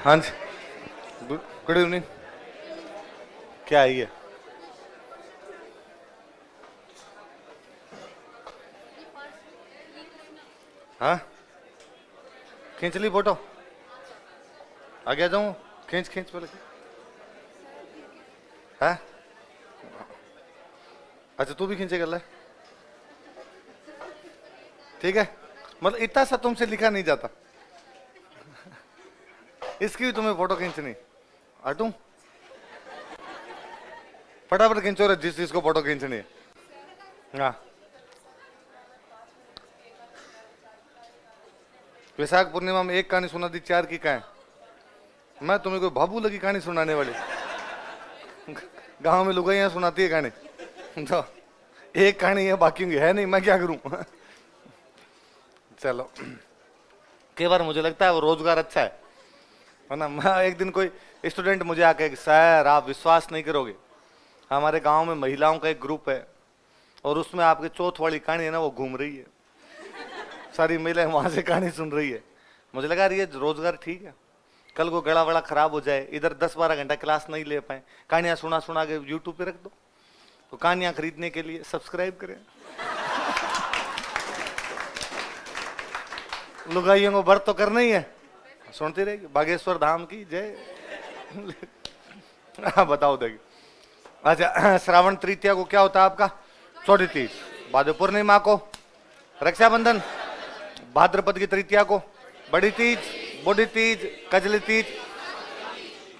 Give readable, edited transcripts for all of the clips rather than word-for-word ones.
हाँ जी, good evening. क्या है ये? हाँ, खींच ली फोटो? आगे आ जाऊँ? खींच खींच पहले। हाँ, अच्छा तू भी खींचे कर ले। ठीक है, मतलब इतना सा तुमसे लिखा नहीं जाता। इसकी भी तुम्हें फोटो खींचनी? हटूं? फटाफट खींचो रे, जिस जिसको फोटो खींचनी है। हाँ, वैशाख पूर्णिमा में एक कहानी सुना दी, चार की कहा है? मैं तुम्हें कोई भाबू लगी कहानी सुनाने वाली? गांव में लुगाइयां सुनाती है कहानी तो एक कहानी है, बाकी है नहीं, मैं क्या करूं? चलो, कई बार मुझे लगता है वो रोजगार अच्छा है ना। मैं एक दिन कोई स्टूडेंट मुझे आके, सर आप विश्वास नहीं करोगे, हमारे गांव में महिलाओं का एक ग्रुप है और उसमें आपके चौथ वाली कहानी है ना, वो घूम रही है, सारी महिलाएं वहां से कहानी सुन रही है। मुझे लगा ये रोजगार ठीक है। कल को गला वड़ा खराब हो जाए, इधर 10-12 घंटा क्लास नहीं ले पाए, कहानियां सुना सुना के यूट्यूब पे रख दो। तो कहानियां खरीदने के लिए सब्सक्राइब करें। लुगाइयों को व्रत तो करना ही है, सुनती रहेगी। बागेश्वर धाम की जय। हाँ बताओ देगी। अच्छा, श्रावण तृतीया को क्या होता है आपका? चौड़ी तीज। भाद्र पूर्णिमा को रक्षाबंधन। भाद्रपद की तृतीया को बड़ी तीज, बूढ़ी तीज, कजली तीज।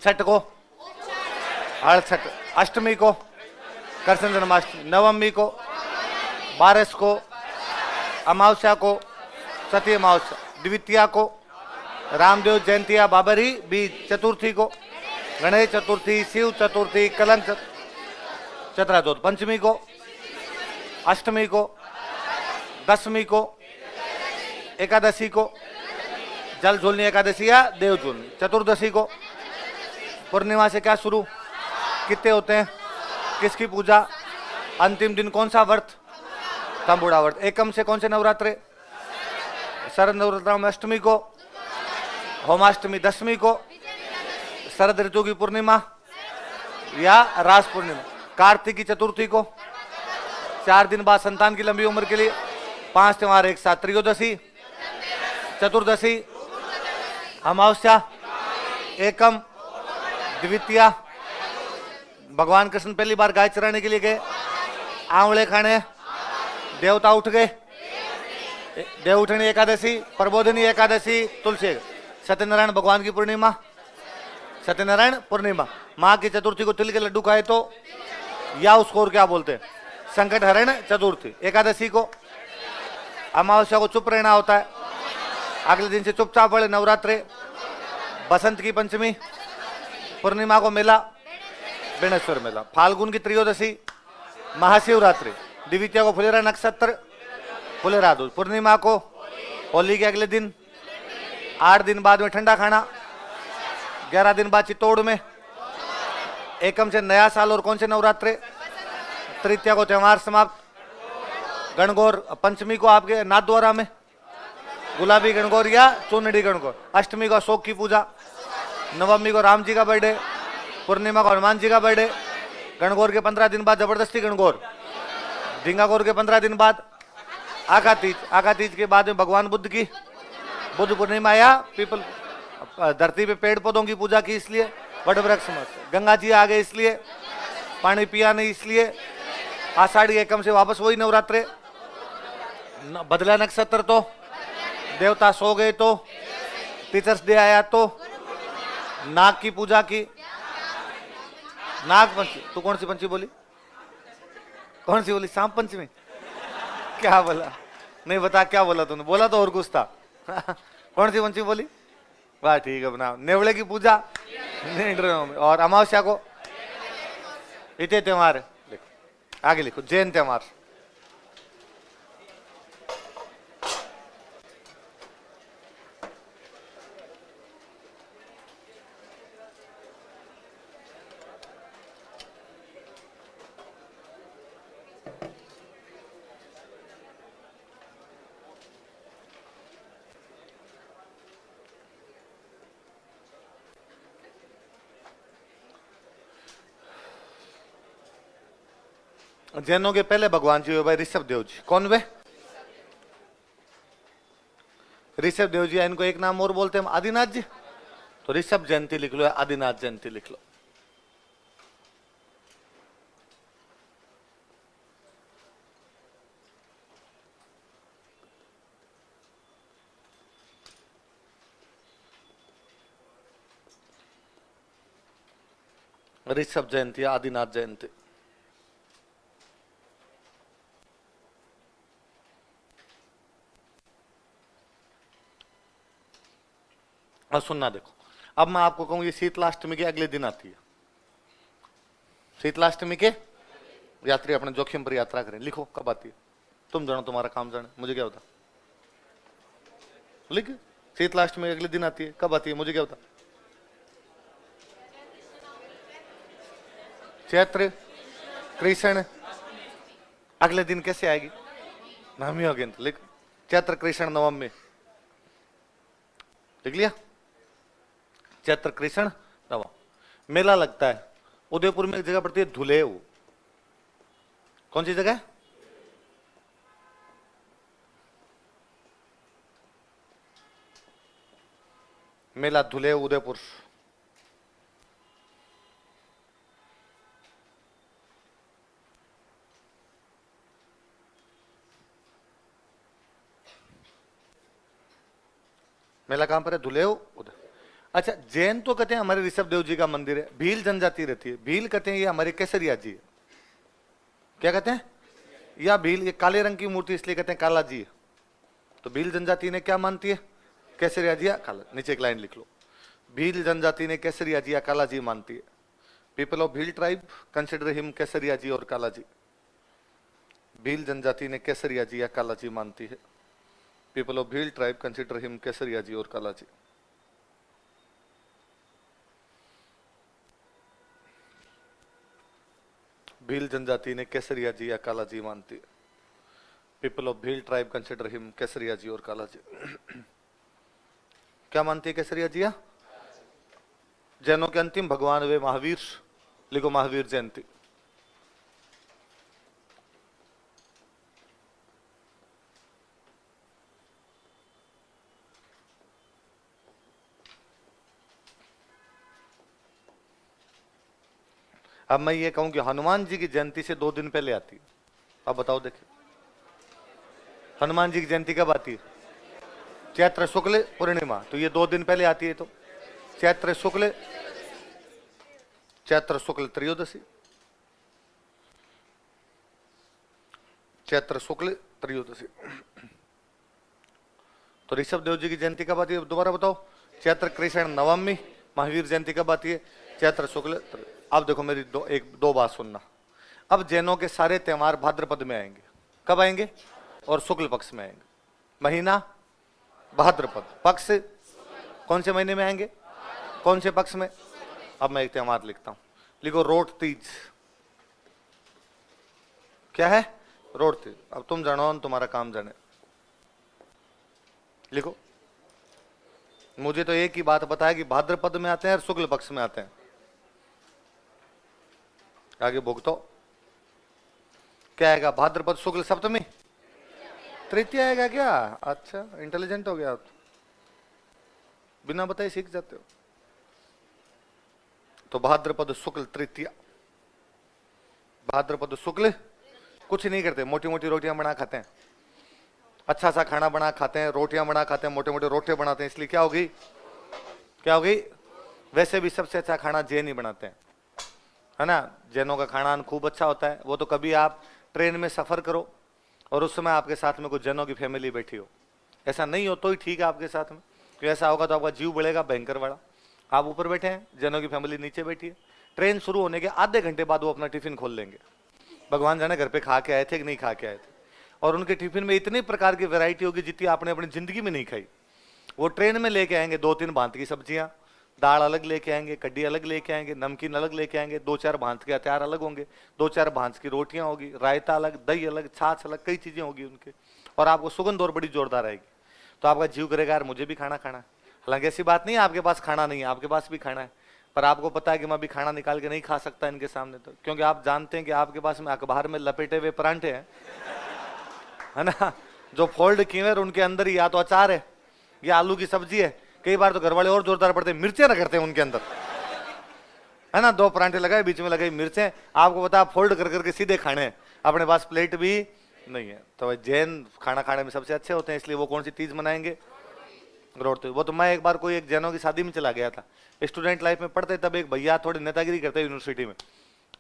छठ को हर छठ। अष्टमी को कृष्ण जन्माष्टमी। नवमी को, बारस को, अमावस्या को सती अमावस्या। द्वितीया को रामदेव जयंतिया बाबरी बीज। चतुर्थी को गणेश चतुर्थी, शिव चतुर्थी, कलंक चतरा चौथ। पंचमी को, अष्टमी को, दशमी को, एकादशी को जल झूलनी एकादशी या देव झूलनी। चतुर्दशी को पूर्णिमा से क्या शुरू, कितने होते हैं, किसकी पूजा, अंतिम दिन कौन सा व्रत, तंबूड़ा व्रत। एकम से कौन से नवरात्रे, शरद नवरात्रों में अष्टमी को, होमाष्टमी दशमी को, शरद ऋतु की पूर्णिमा या रास पूर्णिमा। कार्तिक की चतुर्थी को, 4 दिन बाद संतान की लंबी उम्र के लिए। 5 त्योहार एक साथ। त्रयोदशी, चतुर्दशी, अमावस्या, एकम, द्वितीया। भगवान कृष्ण पहली बार गाय चराने के लिए गए, आंवले खाने, देवता उठ गए। देवउठनी एकादशी, प्रबोधिनी एकादशी, तुलसी। सत्यनारायण भगवान की पूर्णिमा, सत्यनारायण पूर्णिमा। माँ की चतुर्थी को तिल के लड्डू खाए तो, या उसको और क्या बोलते हैं, संकट हरण चतुर्थी। एकादशी को, अमावस्या को चुप रहना होता है, अगले दिन से चुपचाप पड़े, नवरात्रे। बसंत की पंचमी, पूर्णिमा को मेला, बेणेश्वर मेला। फाल्गुन की त्रयोदशी, महाशिवरात्रि। द्वितीया को फुलेरा नक्षत्र, फुलेरा दूज। पूर्णिमा को होली के अगले दिन। 8 दिन बाद में ठंडा खाना, 11 दिन बाद चित्तौड़ में। एकम से नया साल और कौन से नवरात्रे। तृतीया को त्योहार समाप्त। गणगौर पंचमी को आपके नाथद्वारा में, गुलाबी गणगौर या चूनड़ी गणगौर। अष्टमी को अशोक की पूजा। नवमी को राम जी का बर्थडे। पूर्णिमा को हनुमान जी का बर्थडे। गणगौर के 15 दिन बाद जबरदस्ती गणगौर। ढिंगागौर के 15 दिन बाद आका तीज। आका तीज के बाद में भगवान बुद्ध की बुद्ध पूर्णिमा या पीपल, धरती पे पेड़ पौधों की पूजा की इसलिए। वट वृक्ष मत। गंगा जी आ गए इसलिए, पानी पिया नहीं इसलिए। आषाढ़ी एकम से वापस वही नवरात्रे। बदला नक्षत्र तो, देवता सो गए तो, टीचर्स डे आया तो, नाग की पूजा की। नाग पंचमी। तू कौन सी पंचमी बोली, कौन सी बोली? सांप पंचमी। क्या बोला? नहीं बता क्या बोला तूने, बोला तो और कुछ था। कौन सी पंचमी बोली? वाह ठीक है, बनाओ। नेवले की पूजा में। और अमावस्या को इतने त्योहार है। लिखो आगे, लिखो जैन त्योहार। जैनों के पहले भगवान जी हुए भाई ऋषभ देव जी। कौन वे? ऋषभ देव जी। इनको एक नाम और बोलते हैं आदिनाथ जी, तो ऋषभ जयंती लिख लो, आदिनाथ जयंती लिख लो। ऋषभ जयंती, आदिनाथ जयंती। और सुनना देखो, अब मैं आपको कहूं ये शीतलाष्टमी के अगले दिन आती है। शीतलाष्टमी के यात्री अपने जोखिम पर यात्रा करें, लिखो कब आती है। तुम जानो, तुम्हारा काम जाने, मुझे क्या होता। लिख, शीतलाष्टमी अगले दिन आती है, कब आती है, मुझे क्या होता। चैत्र कृष्ण अगले दिन कैसे आएगी? नवमी होगी। लिख, चैत्र कृष्ण नवमी। लिख लिया, चैत्र कृष्ण नवम। मेला लगता है उदयपुर में, एक जगह पड़ती है धुलेव। कौन सी जगह? मेला धुलेव, उदयपुर। मेला कहां पर है? धुलेव, उदय। अच्छा, जैन तो कहते हैं हमारे ऋषभ देव जी का मंदिर है। भील जनजाति रहती है, भील कहते हैं ये हमारे केसरिया जी है। क्या कहते हैं? या भील, ये काले रंग की मूर्ति इसलिए कहते हैं काला जी है। तो भील जनजाति ने क्या मानती है? केसरिया जी या काला। नीचे एक लाइन लिख लो, भील जनजाति ने केसरिया जी या काला जी मानती है। People of Bhil tribe consider him Kesariya ji और काला जी। भील जनजाति ने केसरिया जी या काला जी मानती है। People of Bhil tribe consider him Kesariya ji और काला जी। भील जनजाति ने केसरिया जी या काला जी मानती है। People of Bhil tribe consider him Kesariya ji और काला जी। क्या मानती है केसरिया जी? जैनों के अंतिम भगवान वे महावीर। लिखो, महावीर जयंती। अब मैं ये कहूं कि हनुमान जी की जयंती से 2 दिन पहले आती है। अब बताओ, देखिए हनुमान जी की जयंती कब आती है? चैत्र शुक्ल पूर्णिमा, तो ये 2 दिन पहले आती है। तो चैत्र शुक्ल त्रयोदशी, चैत्र शुक्ल त्रयोदशी। तो ऋषभ देव जी की जयंती कब आती है? दोबारा बताओ। चैत्र कृष्ण नवमी। महावीर जयंती कब आती है? चैत्र शुक्ल। अब देखो मेरी दो बात सुनना। अब जैनों के सारे त्योहार भाद्रपद में आएंगे। कब आएंगे? और शुक्ल पक्ष में आएंगे। महीना भाद्रपद, पक्ष कौन से महीने में आएंगे? कौन से पक्ष में? अब मैं एक त्योहार लिखता हूं, लिखो रोट तीज। क्या है? रोट तीज। अब तुम जानो, तुम्हारा काम जाने। लिखो, मुझे तो एक ही बात पता है कि भाद्रपद में आते हैं और शुक्ल पक्ष में आते हैं। आगे भुगतो। क्या आएगा? भाद्रपद शुक्ल सप्तमी तृतीया आएगा क्या? अच्छा, इंटेलिजेंट हो गया आप, बिना बताए सीख जाते हो। तो भाद्रपद शुक्ल तृतीया। भाद्रपद शुक्ल कुछ नहीं करते, मोटी मोटी रोटियां बना खाते हैं, अच्छा सा खाना बना खाते हैं, रोटियां बना खाते हैं, मोटे मोटे रोटे बनाते हैं। इसलिए क्या होगी? क्या होगी? वैसे भी सबसे अच्छा खाना जैन ही बनाते हैं, है ना। जैनों का खाना खूब अच्छा होता है। वो तो कभी आप ट्रेन में सफर करो और उस समय आपके साथ में कुछ जैनों की फैमिली बैठी हो, ऐसा नहीं हो तो ही ठीक है आपके साथ में, तो ऐसा होगा तो आपका जीव बढ़ेगा भयंकर बड़ा। आप ऊपर बैठे हैं, जैनों की फैमिली नीचे बैठी है। ट्रेन शुरू होने के आधे घंटे बाद वो अपना टिफिन खोल लेंगे। भगवान जाने घर पे खा के आए थे कि नहीं खा के आए थे। और उनके टिफिन में इतने प्रकार की वैरायटी होगी जितनी आपने अपनी जिंदगी में नहीं खाई। वो ट्रेन में लेके आएंगे 2-3 भांत की सब्जियां, दाल अलग लेके आएंगे, कड्डी अलग लेके आएंगे, नमकीन अलग लेके आएंगे, 2-4 भांत के अचार अलग होंगे, 2-4 भांत की रोटियां होगी, रायता अलग, दही अलग, छाछ अलग, कई चीजें होगी उनके। और आपको सुगंध और बड़ी जोरदार आएगी। तो आपका जीव करेगा यार मुझे भी खाना खाना है। हालांकि ऐसी बात नहीं है आपके पास खाना नहीं है, आपके पास भी खाना है। पर आपको पता है कि मैं अभी खाना निकाल के नहीं खा सकता इनके सामने, तो क्योंकि आप जानते हैं कि आपके पास में अखबार में लपेटे हुए परांठे हैं, है ना, जो फोल्ड किए हैं, उनके अंदर ही या तो अचार है या आलू की सब्जी है। कई बार तो घर वाले और जोरदार पड़ते हैं, मिर्चें रगड़ते हैं उनके अंदर, है ना, 2 परांठे लगाए, बीच में लगाई मिर्चें। आपको पता, फोल्ड कर करके सीधे खाने हैं, अपने पास प्लेट भी नहीं है। तो जैन खाना खाने में सबसे अच्छे होते हैं, इसलिए वो कौन सी तीज मनाएंगे? रोड। वो तो मैं एक बार कोई एक जैनों की शादी में चला गया था, स्टूडेंट लाइफ में पढ़ते, तब एक भैया थोड़ी नेतागिरी करते यूनिवर्सिटी में,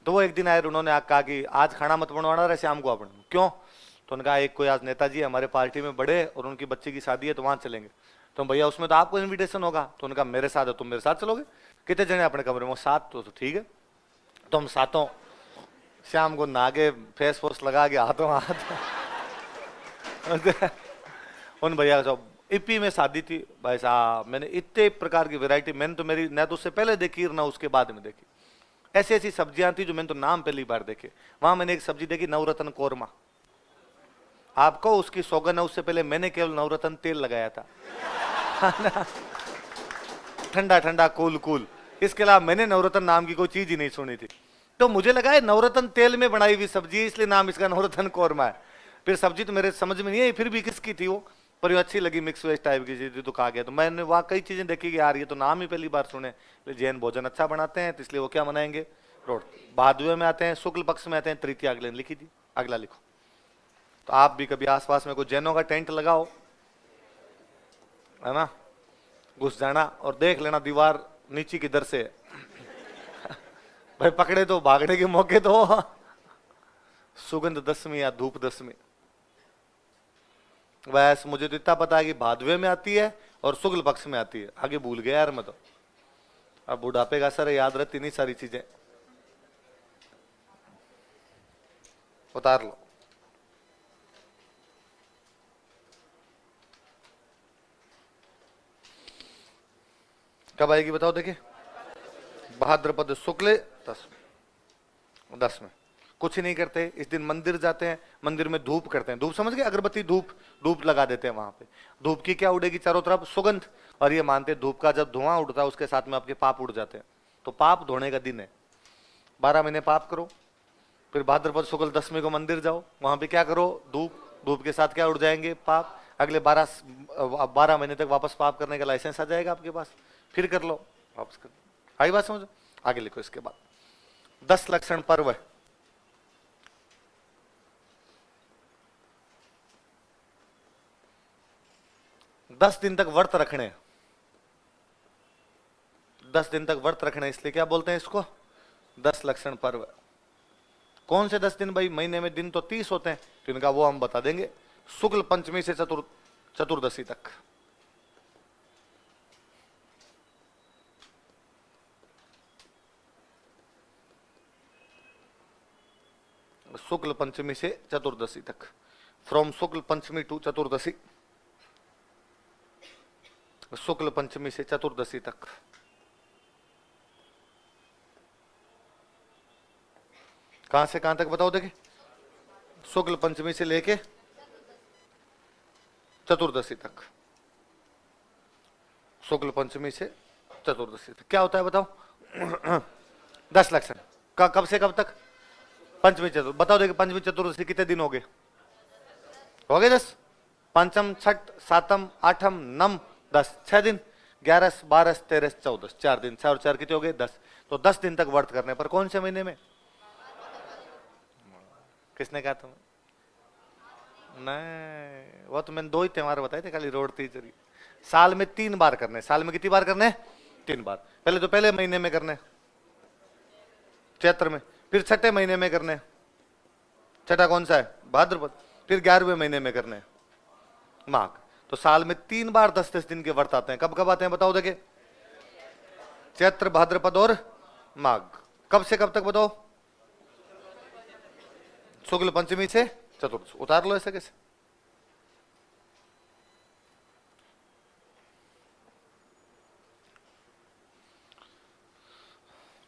तो वो एक दिन आए, उन्होंने कहा कि आज खाना मत बनवाना रहे शाम को अपन। क्यों? तो उन्होंने कहा एक कोई आज नेताजी है हमारे पार्टी में बड़े, और उनकी बच्चे की शादी है, तो वहां चलेंगे। तो भैया उसमें तो आपको इन्विटेशन होगा। तो उन्होंने कहा मेरे साथ है, तुम मेरे साथ चलोगे? कितने जने अपने कमरे में? 7। तो ठीक है, तो हम सातों शाम को नागे फेस वोस लगा के हाथों हाथ उन भैया का इप्पी में शादी थी भाई साहब, मैंने इतने प्रकार की वैरायटी, मैंने तो मेरी न तो उससे पहले देखी ना उसके बाद में देखी। ऐसी ऐसी सब्जियां थी जो मैंने तो नाम पहली बार देखे। वहां मैंने एक सब्जी देखी नवरत्न कोरमा, आपको उसकी सौगन है, उससे पहले मैंने केवल नवरत्न तेल लगाया था ठंडा ठंडा कूल कूल, इसके अलावा मैंने नवरत्न नाम की कोई चीज ही नहीं सुनी थी। तो मुझे लगा है नवरत्न तेल में बनाई हुई सब्जी है, इसलिए नाम इसका नवरत्न कोरमा है। फिर सब्जी तो मेरे समझ में नहीं आई, फिर भी किसकी थी वो, पर ये अच्छी लगी, मिक्स वेज टाइप की चीज, तो खा गया। तो मैंने वहाँ कई चीजें देखी कि यार ये तो नाम ही पहली बार सुने। जैन भोजन अच्छा बनाते हैं, तो इसलिए वो क्या मनाएंगे? रोड। भादवे में आते हैं, शुक्ल पक्ष में आते हैं, तृतीया। अगले लिखी थी, अगला लिखो। तो आप भी कभी आसपास में कोई जैनों का टेंट लगाओ, है ना, घुस जाना और देख लेना दीवार नीचे की दर से भाई पकड़े तो भागने के मौके तो सुगंध दशमी या धूप दशमी। वैसे मुझे तो इतना पता है कि भादवे में आती है और शुक्ल पक्ष में आती है, आगे भूल गया यार मैं तो। अब बुढ़ापे का असर है, याद रहती नहीं सारी चीजें। उतार लो। कब आएगी बताओ? देखिए भाद्रपद शुक्ल 10 में। कुछ नहीं करते इस दिन, मंदिर जाते हैं, मंदिर में धूप करते हैं। धूप समझ गए? अगरबत्ती धूप, धूप लगा देते हैं वहां पे। धूप की क्या उड़ेगी? चारों तरफ सुगंध। और ये मानते हैं धूप का जब धुआं उड़ता है उसके साथ में आपके पाप उड़ जाते हैं। तो पाप धोने का दिन है, 12 महीने पाप करो, फिर भाद्रपद शुक्ल 10वीं को मंदिर जाओ, वहां पे क्या करो? धूप। धूप के साथ क्या उड़ जाएंगे? पाप। अगले 12 महीने तक वापस पाप करने का लाइसेंस आ जाएगा आपके पास, फिर कर लो वापस कर। आई बात समझो? आगे लिखो। इसके बाद 10 लक्षण पर्व है। दस दिन तक व्रत रखने, 10 दिन तक व्रत रखने, इसलिए क्या बोलते हैं इसको? 10 लक्षण पर्व। कौन से 10 दिन भाई? महीने में दिन तो 30 होते हैं, तो इनका वो हम बता देंगे। शुक्ल पंचमी से चतुर्दशी तक। शुक्ल पंचमी से चतुर्दशी तक, फ्रॉम शुक्ल पंचमी टू चतुर्दशी, शुक्ल पंचमी से चतुर्दशी तक। कहां से कहां तक बताओ? देखिए शुक्ल पंचमी से लेके चतुर्दशी तक, शुक्ल पंचमी से चतुर्दशी तक क्या होता है बताओ? 10 लक्षण। कब से कब तक? पंचमी चतुर्दशी। बताओ देखिए पंचमी चतुर्दशी कितने दिन हो गए? 10। पंचम, छठ, सातम, आठम, नम, 10, 6 दिन। 11, 12, 13, 14, 4 दिन। 4 और 4 कितने हो गए? 10। तो 10 दिन तक व्रत करने पर कौन से महीने में? किसने कहा तुम्हें? नहीं, वो तो मैंने 2 ही त्योहार बताए थे खाली, रोड तीजरी। साल में 3 बार करने। साल में कितनी बार करने? 3 बार। पहले तो पहले महीने में करने, चैत्र में, फिर छठे महीने में करने, छठा कौन सा है? भाद्रपद, फिर 11वें महीने में करने, माघ। तो साल में 3 बार 10-10 दिन के व्रत आते हैं। कब कब आते हैं बताओ? देखे चैत्र, भाद्रपद और माघ। कब से कब तक बताओ? शुक्ल पंचमी से चतुर्दशी। उतार लो ऐसे कैसे?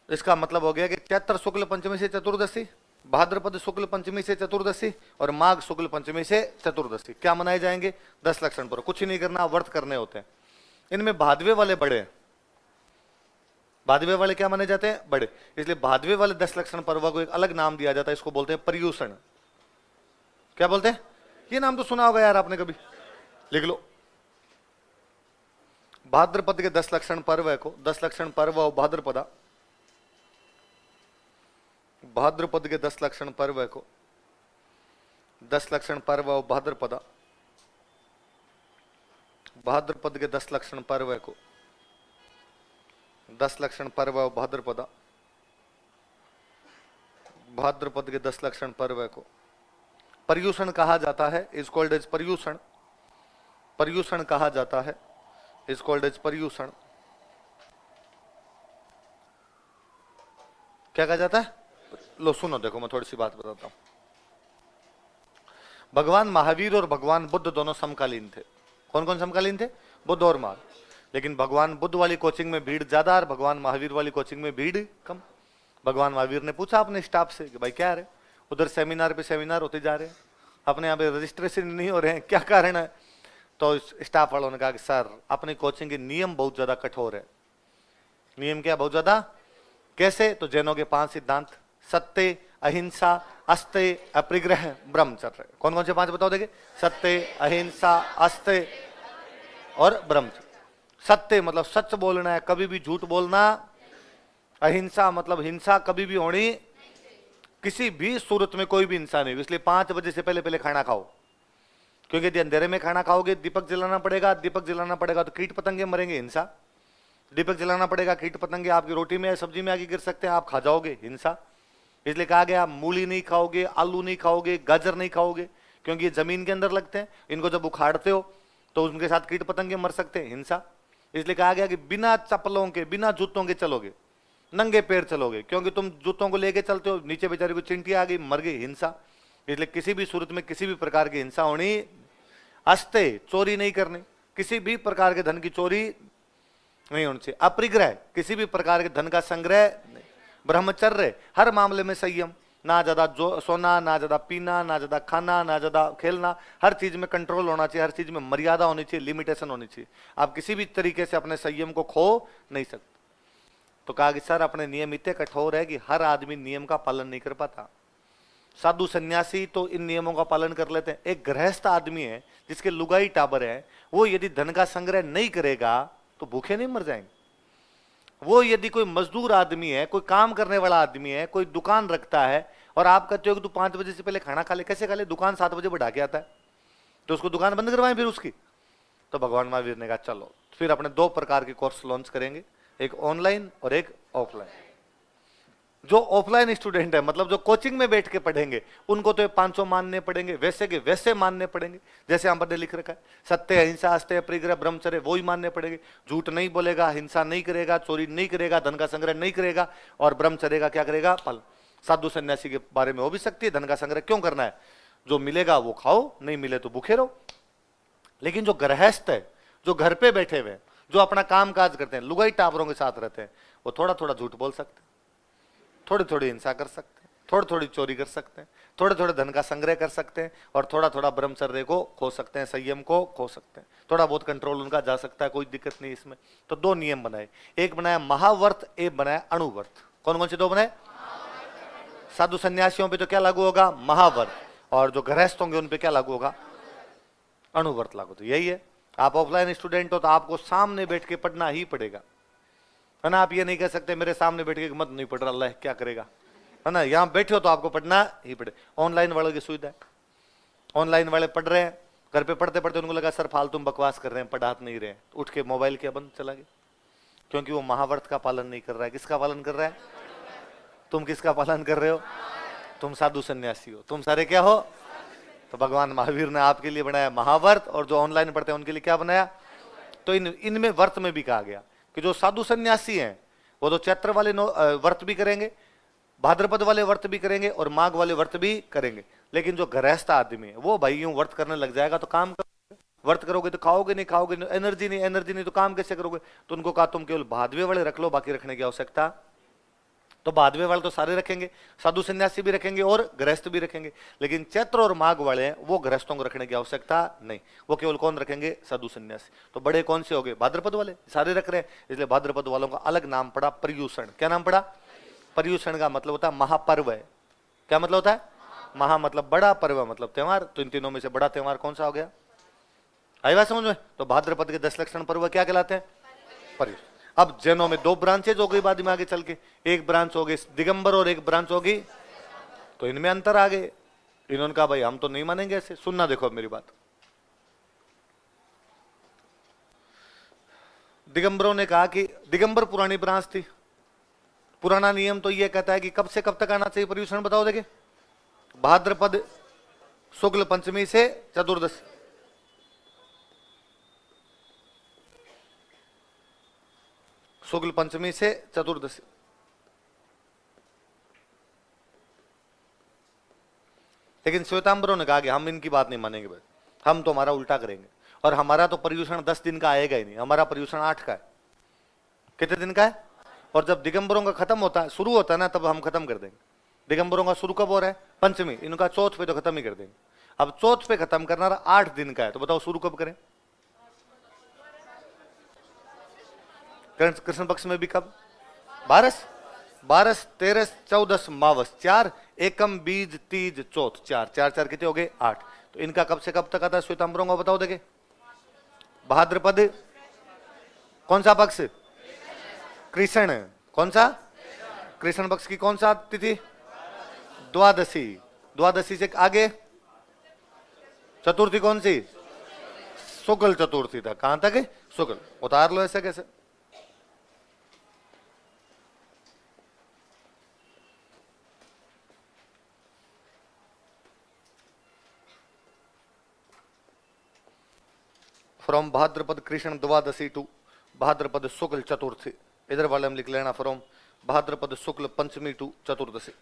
इसका मतलब हो गया कि चैत्र शुक्ल पंचमी से चतुर्दशी, भाद्रपद शुक्ल पंचमी से चतुर्दशी और माघ शुक्ल पंचमी से चतुर्दशी क्या मनाए जाएंगे? 10 लक्षण पर। कुछ ही नहीं करना, व्रत करने होते हैं। इनमें भादवे वाले बड़े हैं, भादवे वाले क्या माने जाते हैं? बड़े। इसलिए भादवे वाले 10 लक्षण पर्व को एक अलग नाम दिया जाता है, इसको बोलते हैं पर्यूषण। क्या बोलते हैं? ये नाम तो सुना होगा यार आपने कभी, लिख लो। भाद्रपद के 10 लक्षण पर्व को, 10 लक्षण पर्व और भाद्रपदा, भाद्रपद के 10 लक्षण पर्व को, 10 लक्षण पर्व और भाद्रपदा, भाद्रपद के 10 लक्षण पर्व को, 10 लक्षण पर्व और भाद्रपदा, भाद्रपद के 10 लक्षण पर्व को पर्यूषण कहा जाता है, is called as Paryushan. Paryushan कहा जाता है, इज कॉल्ड एज पर्यूषण। क्या कहा जाता है? लो सुनो, देखो मैं थोड़ी सी बात बताता हूं। भगवान महावीर और भगवान बुद्ध दोनों समकालीन थे। कौन कौन समकालीन थे? बुद्ध और महावीर। लेकिन भगवान बुद्ध वाली कोचिंग में भीड़ ज्यादा और भगवान महावीर वाली कोचिंग में भीड़ कम। भगवान महावीर ने पूछा अपने स्टाफ से कि भाई क्या है, उधर सेमिनार पे सेमिनार होते जा रहे हैं, अपने यहाँ पे रजिस्ट्रेशन नहीं हो रहे हैं, क्या कारण है? तो स्टाफ वालों ने कहा कि सर अपनी कोचिंग के नियम बहुत ज्यादा कठोर है। नियम क्या बहुत ज्यादा? कैसे? तो जैनों के 5 सिद्धांत, सत्य, अहिंसा, अस्तेय, अपरिग्रह, ब्रह्मचर्य। कौन कौन से 5 बताओ देखे? सत्य, अहिंसा, अस्तेय और ब्रह्मचर्य। सत्य मतलब सच बोलना है, कभी भी झूठ बोलना। अहिंसा मतलब हिंसा कभी भी होनी, किसी भी सूरत में कोई भी हिंसा नहीं। इसलिए 5 बजे से पहले पहले खाना खाओ, क्योंकि यदि अंधेरे में खाना खाओगे दीपक जलाना पड़ेगा, दीपक जलाना पड़ेगा तो कीट पतंगे मरेंगे, हिंसा। दीपक जलाना पड़ेगा, कीट पतंगे आपकी रोटी में सब्जी में आगे गिर सकते हैं, आप खा जाओगे, हिंसा। इसलिए कहा गया मूली नहीं खाओगे, आलू नहीं खाओगे, गाजर नहीं खाओगे, क्योंकि ये जमीन के अंदर लगते हैं, इनको जब उखाड़ते हो तो उनके साथ कीट पतंगे मर सकते हैं, हिंसा। इसलिए कहा गया कि बिना चप्पलों के, बिना जूतों के चलोगे, नंगे पैर चलोगे, क्योंकि तुम जूतों को लेके चलते हो, नीचे बेचारे को चिंटी आ गई, मर गई, हिंसा। इसलिए किसी भी सूरत में किसी भी प्रकार की हिंसा होनी। अस्ते, चोरी नहीं करनी, किसी भी प्रकार के धन की चोरी नहीं होनी चाहिए। अपरिग्रह, किसी भी प्रकार के धन का संग्रह नहीं। ब्रह्मचर्य, हर मामले में संयम, ना ज्यादा सोना, ना ज्यादा पीना, ना ज्यादा खाना, ना ज्यादा खेलना, हर चीज में कंट्रोल होना चाहिए, हर चीज में मर्यादा होनी चाहिए, लिमिटेशन होनी चाहिए। आप किसी भी तरीके से अपने संयम को खो नहीं सकते। तो कहा कि सर अपने नियम इतने कठोर है कि हर आदमी नियम का पालन नहीं कर पाता। साधु सन्यासी तो इन नियमों का पालन कर लेते हैं। एक गृहस्थ आदमी है जिसके लुगाई टाबर है, वो यदि धन का संग्रह नहीं करेगा तो भूखे नहीं मर जाएंगे। वो यदि कोई मजदूर आदमी है, कोई काम करने वाला आदमी है, कोई दुकान रखता है, और आप कहते हो कि तू 5 बजे से पहले खाना खा ले, कैसे खा ले? दुकान 7 बजे बढ़ा के आता है, तो उसको दुकान बंद करवाएं फिर उसकी। तो भगवान महावीर ने कहा चलो फिर अपने 2 प्रकार के कोर्स लॉन्च करेंगे, एक ऑनलाइन और एक ऑफलाइन। जो ऑफलाइन स्टूडेंट है, मतलब जो कोचिंग में बैठ के पढ़ेंगे, उनको तो 500 मानने पड़ेंगे, वैसे के वैसे मानने पड़ेंगे जैसे हम पर लिख रखा है। सत्य, अहिंसा, अस्तेय, अपरिग्रह, ब्रह्मचर्य, वो ही मानने पड़ेंगे। झूठ नहीं बोलेगा, हिंसा नहीं करेगा, चोरी नहीं करेगा, धन का संग्रह नहीं करेगा, और ब्रह्मचर्य का क्या करेगा? फल। साधु सन्यासी के बारे में हो भी सकती है, धन का संग्रह क्यों करना है? जो मिलेगा वो खाओ, नहीं मिले तो भूखे रहो। लेकिन जो गृहस्थ है, जो घर पे बैठे हुए, जो अपना काम काज करते हैं, लुगाई टाबरों के साथ रहते हैं, वो थोड़ा थोड़ा झूठ बोल सकते हैं, थोड़ी थोड़ी हिंसा कर सकते हैं, थोड़ी थोड़ी चोरी कर सकते हैं, थोड़े थोड़े धन का संग्रह कर सकते हैं, और थोड़ा थोड़ा ब्रह्मचर्य को खो सकते हैं, संयम को खो सकते हैं, थोड़ा बहुत कंट्रोल उनका जा सकता है, कोई दिक्कत नहीं इसमें। तो 2 नियम बनाए, एक बनाया महाव्रत, एक बनाया अणुव्रत। कौन कौन से 2 बनाए? साधु सन्यासियों पे तो क्या लागू होगा? महाव्रत। और जो गृहस्थ होंगे उन पे क्या लागू होगा? अणुव्रत लागू। तो यही है, आप ऑफलाइन स्टूडेंट हो तो आपको सामने बैठ के पढ़ना ही पड़ेगा, है ना। आप ये नहीं कह सकते मेरे सामने बैठ के मत नहीं पढ़ रहा, अल्लाह क्या करेगा, है ना। यहाँ बैठे हो तो आपको पढ़ना ही पड़े। ऑनलाइन वालों की सुविधा है, ऑनलाइन वाले पढ़ रहे हैं, घर पे पढ़ते पढ़ते उनको लगा सर फालतू बकवास कर रहे हैं, पढ़ा नहीं रहे हैं, उठ के मोबाइल क्या बंद चला गया, क्योंकि वो महाव्रत का पालन नहीं कर रहा है। किसका पालन कर रहा है? तुम किसका पालन कर रहे हो? तुम साधु सन्यासी हो, तुम सारे क्या हो? तो भगवान महावीर ने आपके लिए बनाया महाव्रत, और जो ऑनलाइन पढ़ते हैं उनके लिए क्या बनाया? तो इनमें व्रत में भी कहा गया कि जो साधु सन्यासी हैं वो तो चैत्र वाले व्रत भी करेंगे, भाद्रपद वाले व्रत भी करेंगे, और माघ वाले व्रत भी करेंगे। लेकिन जो गृहस्थ आदमी है वो भाई यूं व्रत करने लग जाएगा तो काम करोगे, व्रत करोगे तो खाओगे नहीं, खाओगे नहीं, एनर्जी नहीं तो काम कैसे करोगे? तो उनको कहा तुम केवल भादवे वाले रख लो, बाकी रखने की आवश्यकता तो भादवे वाले तो सारे रखेंगे, साधु सन्यासी भी रखेंगे और गृहस्थ भी रखेंगे, लेकिन चैत्र और माघ वाले हैं वो गृहस्थों को रखने की आवश्यकता नहीं, वो केवल कौन रखेंगे? साधु सन्यासी। तो बड़े कौन से हो गए? भाद्रपद वाले, सारे रख रहे हैं, इसलिए भाद्रपद वालों का अलग नाम पड़ा पर्यूषण। क्या नाम पड़ा? पर्यूषण का मतलब होता है महापर्व है। क्या मतलब होता है? महा मतलब बड़ा, पर्व मतलब त्योहार। तो इन तीनों में से बड़ा त्योहार कौन सा हो गया? आई बात समझ में? तो भाद्रपद के 10 लक्षण पर्व क्या कहलाते हैं? पर्यूषण। अब जैनों में 2 ब्रांचेज हो गई बाद में आगे चल के, एक ब्रांच हो गई दिगंबर और एक ब्रांच होगी, तो इनमें अंतर आ गए। इन्होंने कहा भाई हम तो नहीं मानेंगे ऐसे। सुनना देखो अब मेरी बात। दिगंबरों ने कहा कि दिगंबर पुरानी ब्रांच थी, पुराना नियम तो यह कहता है कि कब से कब तक आना चाहिए पर्यूषण, बताओ देखे? भाद्रपद शुक्ल पंचमी से चतुर्दशी। शुक्ल पंचमी से चतुर्दशी। लेकिन श्वेतांबरों ने कहा कि हम इनकी बात नहीं मानेंगे भाई, हम तो हमारा उल्टा करेंगे, और हमारा तो पर्यूषण 10 दिन का आएगा ही नहीं, हमारा पर्यूषण 8 का है। कितने दिन का है? और जब दिगंबरों का खत्म होता है, शुरू होता है ना, तब हम खत्म कर देंगे। दिगंबरों का शुरू कब हो रहा है? पंचमी, इनका चौथ पे तो खत्म ही कर देंगे। अब चौथ पे खत्म करना 8 दिन का है, तो बताओ शुरू कब करें? कृष्ण पक्ष में भी कब? 12, 13, 14 मावस 4, एकम बीज तीज चौथ 4, 4 4 कितने हो गए? 8। तो इनका कब से कब तक आता है श्वेतांबरों का, बताओ देखे? भाद्रपद कौन सा पक्ष? कृष्ण। कौन सा? कृष्ण पक्ष की कौन सा तिथि? द्वादशी। द्वादशी से आगे चतुर्थी कौन सी? शुक्ल चतुर्थी तक। कहां तक है? शुक्ल। उतार लो ऐसे कैसे? From Bhadrapada Krishna Dwadashi to Bhadrapada Shukla Chaturthi. इधर वाले हम लिख लेना फ्रॉम भाद्रपद शुक्ल पंचमी टू चतुर्दशी।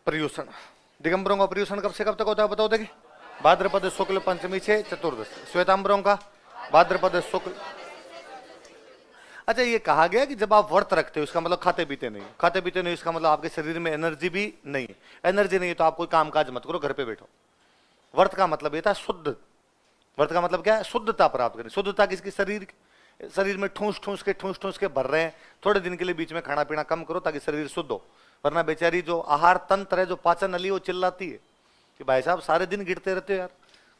पर्यूषण। दिगंबरों का पर्यूषण कब से कब तक होता है, बताओ देखिए? भाद्रपद शुक्ल पंचमी से चतुर्दशी। श्वेतांबरों का भाद्रपद शुक्ल। अच्छा, ये कहा गया कि जब आप व्रत रखते हो इसका मतलब खाते पीते नहीं। खाते पीते नहीं इसका मतलब आपके शरीर में एनर्जी भी नहीं है। एनर्जी नहीं है तो आप कोई कामकाज मत करो, घर पे बैठो। व्रत का मतलब ये था शुद्ध। व्रत का मतलब क्या है? शुद्धता प्राप्त करें। शुद्धता किसकी? शरीर में ठूस ठूस के भर रहे हैं। थोड़े दिन के लिए बीच में खाना पीना कम करो ताकि शरीर शुद्ध हो, वरना बेचारी जो आहार तंत्र है, जो पाचन नली, वो चिल्लाती है कि भाई साहब सारे दिन गिरते रहते हो यार,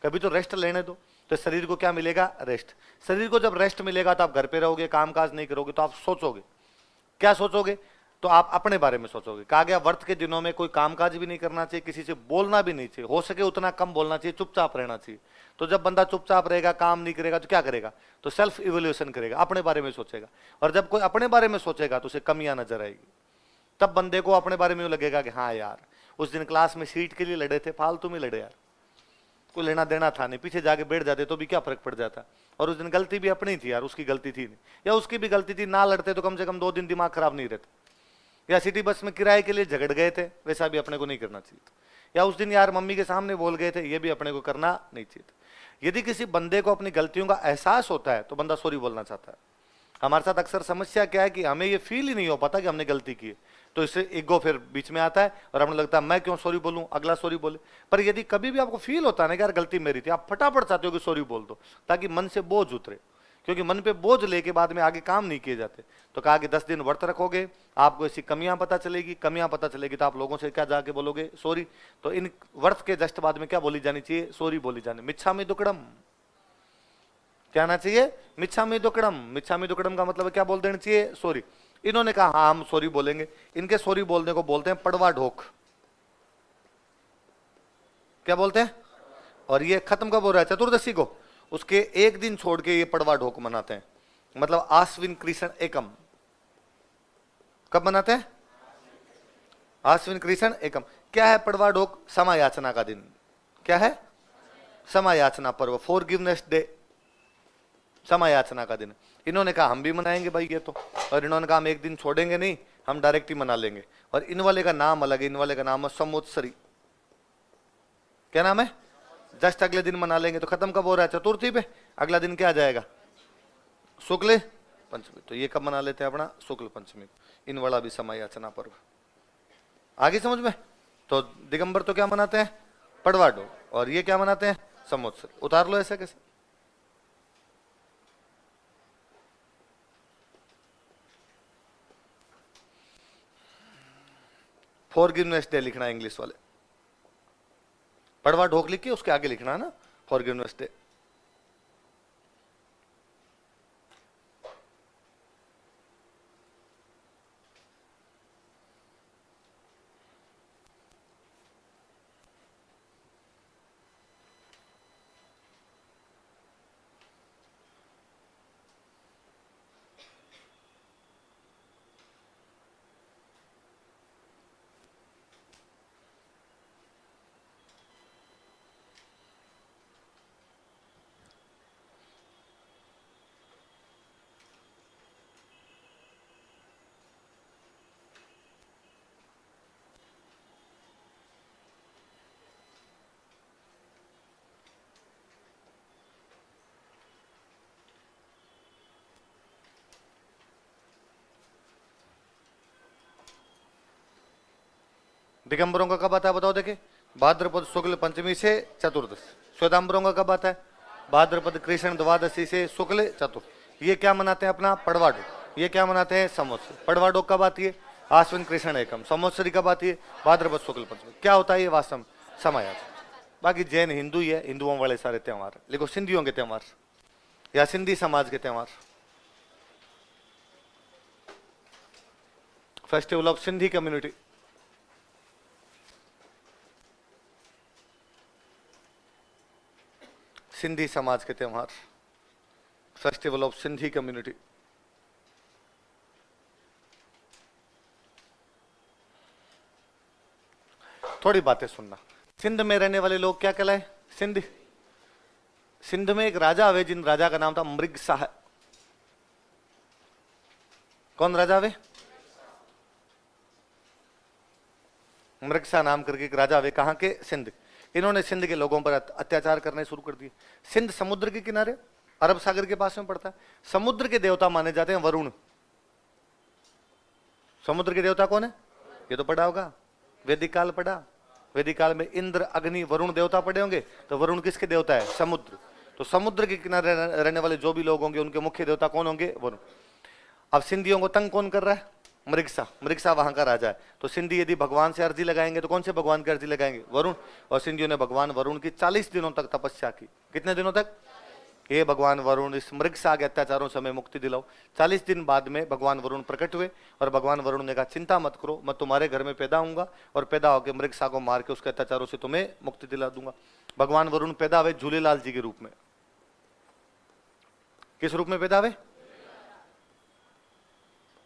कभी तो रेस्ट लेने दो। तो शरीर को क्या मिलेगा? रेस्ट। शरीर को जब रेस्ट मिलेगा तो आप घर पे रहोगे, कामकाज नहीं करोगे, तो आप सोचोगे। क्या सोचोगे? तो आप अपने बारे में सोचोगे। कहा गया व्रत के दिनों में कोई कामकाज भी नहीं करना चाहिए, किसी से बोलना भी नहीं चाहिए, हो सके उतना कम बोलना चाहिए, चुपचाप रहना चाहिए। तो जब बंदा चुपचाप रहेगा, काम नहीं करेगा, तो क्या करेगा? तो सेल्फ इवोल्यूशन करेगा, अपने बारे में सोचेगा। और जब कोई अपने बारे में सोचेगा तो उसे कमियां नजर आएगी। तब बंदे को अपने बारे में लगेगा कि हाँ यार, उस दिन क्लास में सीट के लिए लड़े थे, फालतू में लड़े यार, कोई लेना देना था नहीं, पीछे जाके बैठ जाते तो भी क्या फर्क पड़ जाता। और उस दिन गलती भी अपनी थी यार, उसकी गलती थी नहीं, या उसकी भी गलती थी, ना लड़ते तो कम से कम 2 दिन दिमाग खराब नहीं रहता। या सिटी बस में किराए के लिए झगड़ गए थे, वैसा भी अपने को नहीं करना चाहिए था। या उस दिन यार मम्मी के सामने बोल गए थे, ये भी अपने को करना नहीं चाहिए था। यदि किसी बंदे को अपनी गलतियों का एहसास होता है तो बंदा सॉरी बोलना चाहता है। हमारे साथ अक्सर समस्या क्या है कि हमें ये फील ही नहीं हो पाता कि हमने गलती की है, तो इससे ईगो फिर बीच में आता है और हमें लगता है मैं क्यों सॉरी बोलूं, अगला सॉरी बोले। पर यदि कभी भी आपको फील होता है ना कि यार गलती मेरी थी, आप फटाफट चाहते हो कि सॉरी बोल दो ताकि मन से बोझ उतरे, क्योंकि मन पे बोझ लेके बाद में आगे काम नहीं किए जाते। तो कहा कि 10 दिन व्रत रखोगे, आपको ऐसी कमियां पता चलेगी, कमियां पता चलेगी तो आप लोगों से क्या जाके बोलोगे, सॉरी। तो इन व्रत के जस्ट बाद में क्या बोली जानी चाहिए, सॉरी बोली जानी, मिच्छामि दुक्कडम। क्या आना चाहिए, मिच्छामि दुक्कडम। मिच्छामि दुक्कडम का मतलब क्या बोल देना चाहिए, सॉरी। इन्होंने कहा हाँ हम सॉरी बोलेंगे। इनके सॉरी बोलने को बोलते हैं पड़वा ढोक। क्या बोलते हैं? और ये खत्म कब हो रहा है, चतुर्दशी को, उसके एक दिन छोड़ के ये पड़वा ढोक मनाते हैं, मतलब आश्विन कृष्ण एकम। कब मनाते हैं? आश्विन कृष्ण एकम। क्या है पड़वा ढोक? क्षमा याचना का दिन। क्या है? क्षमा याचना पर्व, फॉरगिवनेस डे, क्षमा याचना का दिन। इन्होंने कहा हम भी मनाएंगे भाई ये तो, और इन्होंने कहा हम एक दिन छोड़ेंगे नहीं, हम डायरेक्ट ही मना लेंगे। और इन वाले का नाम अलग है, इन वाले का नाम है संवत्सरी। क्या नाम है? जस्ट अगले दिन मना लेंगे। तो खत्म कब हो रहा है, चतुर्थी पे। अगला दिन क्या आ जाएगा, शुक्ल पंचमी। तो ये कब मना लेते हैं अपना, शुक्ल पंचमी। इन वाला भी समय याचना पर्व। आगे समझ में? तो दिगंबर तो क्या मनाते हैं, पड़वाडो, और ये क्या मनाते हैं, संवत्सर। उतार लो ऐसे कैसे। फॉरगिवनेस डे लिखना है इंग्लिश वाले, पड़वा ढोक लिख के उसके आगे लिखना है ना, फॉरगिवनेस डे। दिगंबरों का कब आता है बताओ, देखे, भाद्रपद शुक्ल पंचमी से चतुर्दशी। श्वेतांबरों का कब आता है, भाद्रपद कृष्ण द्वादशी से शुक्ल चतुर्थ। ये क्या मनाते हैं अपना, पड़वाडो। ये क्या मनाते हैं, संवत्सरी। पड़वाडो कब आती है, आश्विन कृष्ण एकम। संवत्सरी कब आती है, भाद्रपद शुक्ल पंचमी। क्या होता है ये वास्तव में, समय। बाकी जैन हिंदू ही है, हिंदुओं वाले सारे त्योहार। लिखो सिंधियों के त्योहार या सिंधी समाज के त्योहार। Festival of Sindhi community, Sindhi समाज के त्योहार, फेस्टिवल ऑफ सिंधी कम्युनिटी। थोड़ी बातें सुनना। सिंध में रहने वाले लोग क्या कहलाए, सिंधी। सिंध में एक राजा हुए, जिन राजा का नाम था मृगशाह। कौन राजा हुए, मृगशाह नाम करके एक राजा हुए। कहां के, सिंध। इन्होंने सिंध के लोगों पर अत्याचार करने शुरू कर दिए। सिंध समुद्र के किनारे, अरब सागर के पास में पड़ता है। समुद्र के देवता माने जाते हैं वरुण। समुद्र के देवता कौन है, ये तो पढ़ा होगा, वैदिक काल पढ़ा। वैदिक काल में इंद्र, अग्नि, वरुण देवता पढ़े होंगे। तो वरुण किसके देवता है, समुद्र। तो समुद्र के किनारे रहने वाले जो भी लोग होंगे उनके मुख्य देवता कौन होंगे, वरुण। अब सिंधियों को तंग कौन कर रहा है, मृगसा। मृगसा वहां का राजा है। तो सिंधी यदि भगवान से अर्जी लगाएंगे तो कौन से भगवान की अर्जी लगाएंगे, वरुण। और सिंधियों ने भगवान वरुण की 40 दिनों तक तपस्या की। कितने दिनों तक, ये भगवान वरुण इस मृगसा के अत्याचारों से हमें मुक्ति दिलाओ। 40 दिन बाद में भगवान वरुण प्रकट हुए और भगवान वरुण ने कहा चिंता मत करो, मैं तुम्हारे घर में पैदा होऊंगा और पैदा होकर मृगसा को मार के उसके अत्याचारों से तुम्हें मुक्ति दिला दूंगा। भगवान वरुण पैदा हुए झूलेलाल जी के रूप में। किस रूप में पैदा हुए,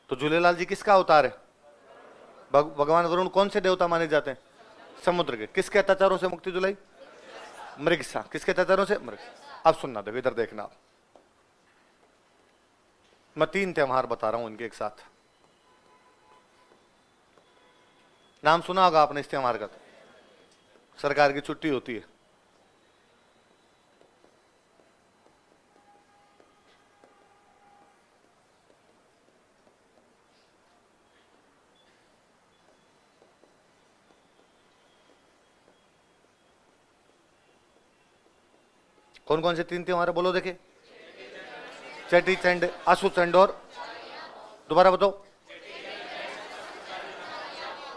तो झूलेलाल जी किसका अवतार है, भगवान वरुण कौन से देवता माने जाते हैं, समुद्र के। किसके अत्याचारों से मुक्ति दिलाई, मृगसा। किसके अत्याचारों से, मृगसा। अब सुनना, देखो इधर देखना। मैं 3 त्योहार बता रहा हूं इनके एक साथ। नाम सुना होगा आपने इस त्योहार का, सरकार की छुट्टी होती है। कौन कौन से 3 त्योहार बोलो देखे? चेटी चंड, आसू चंड और दोबारा बताओ।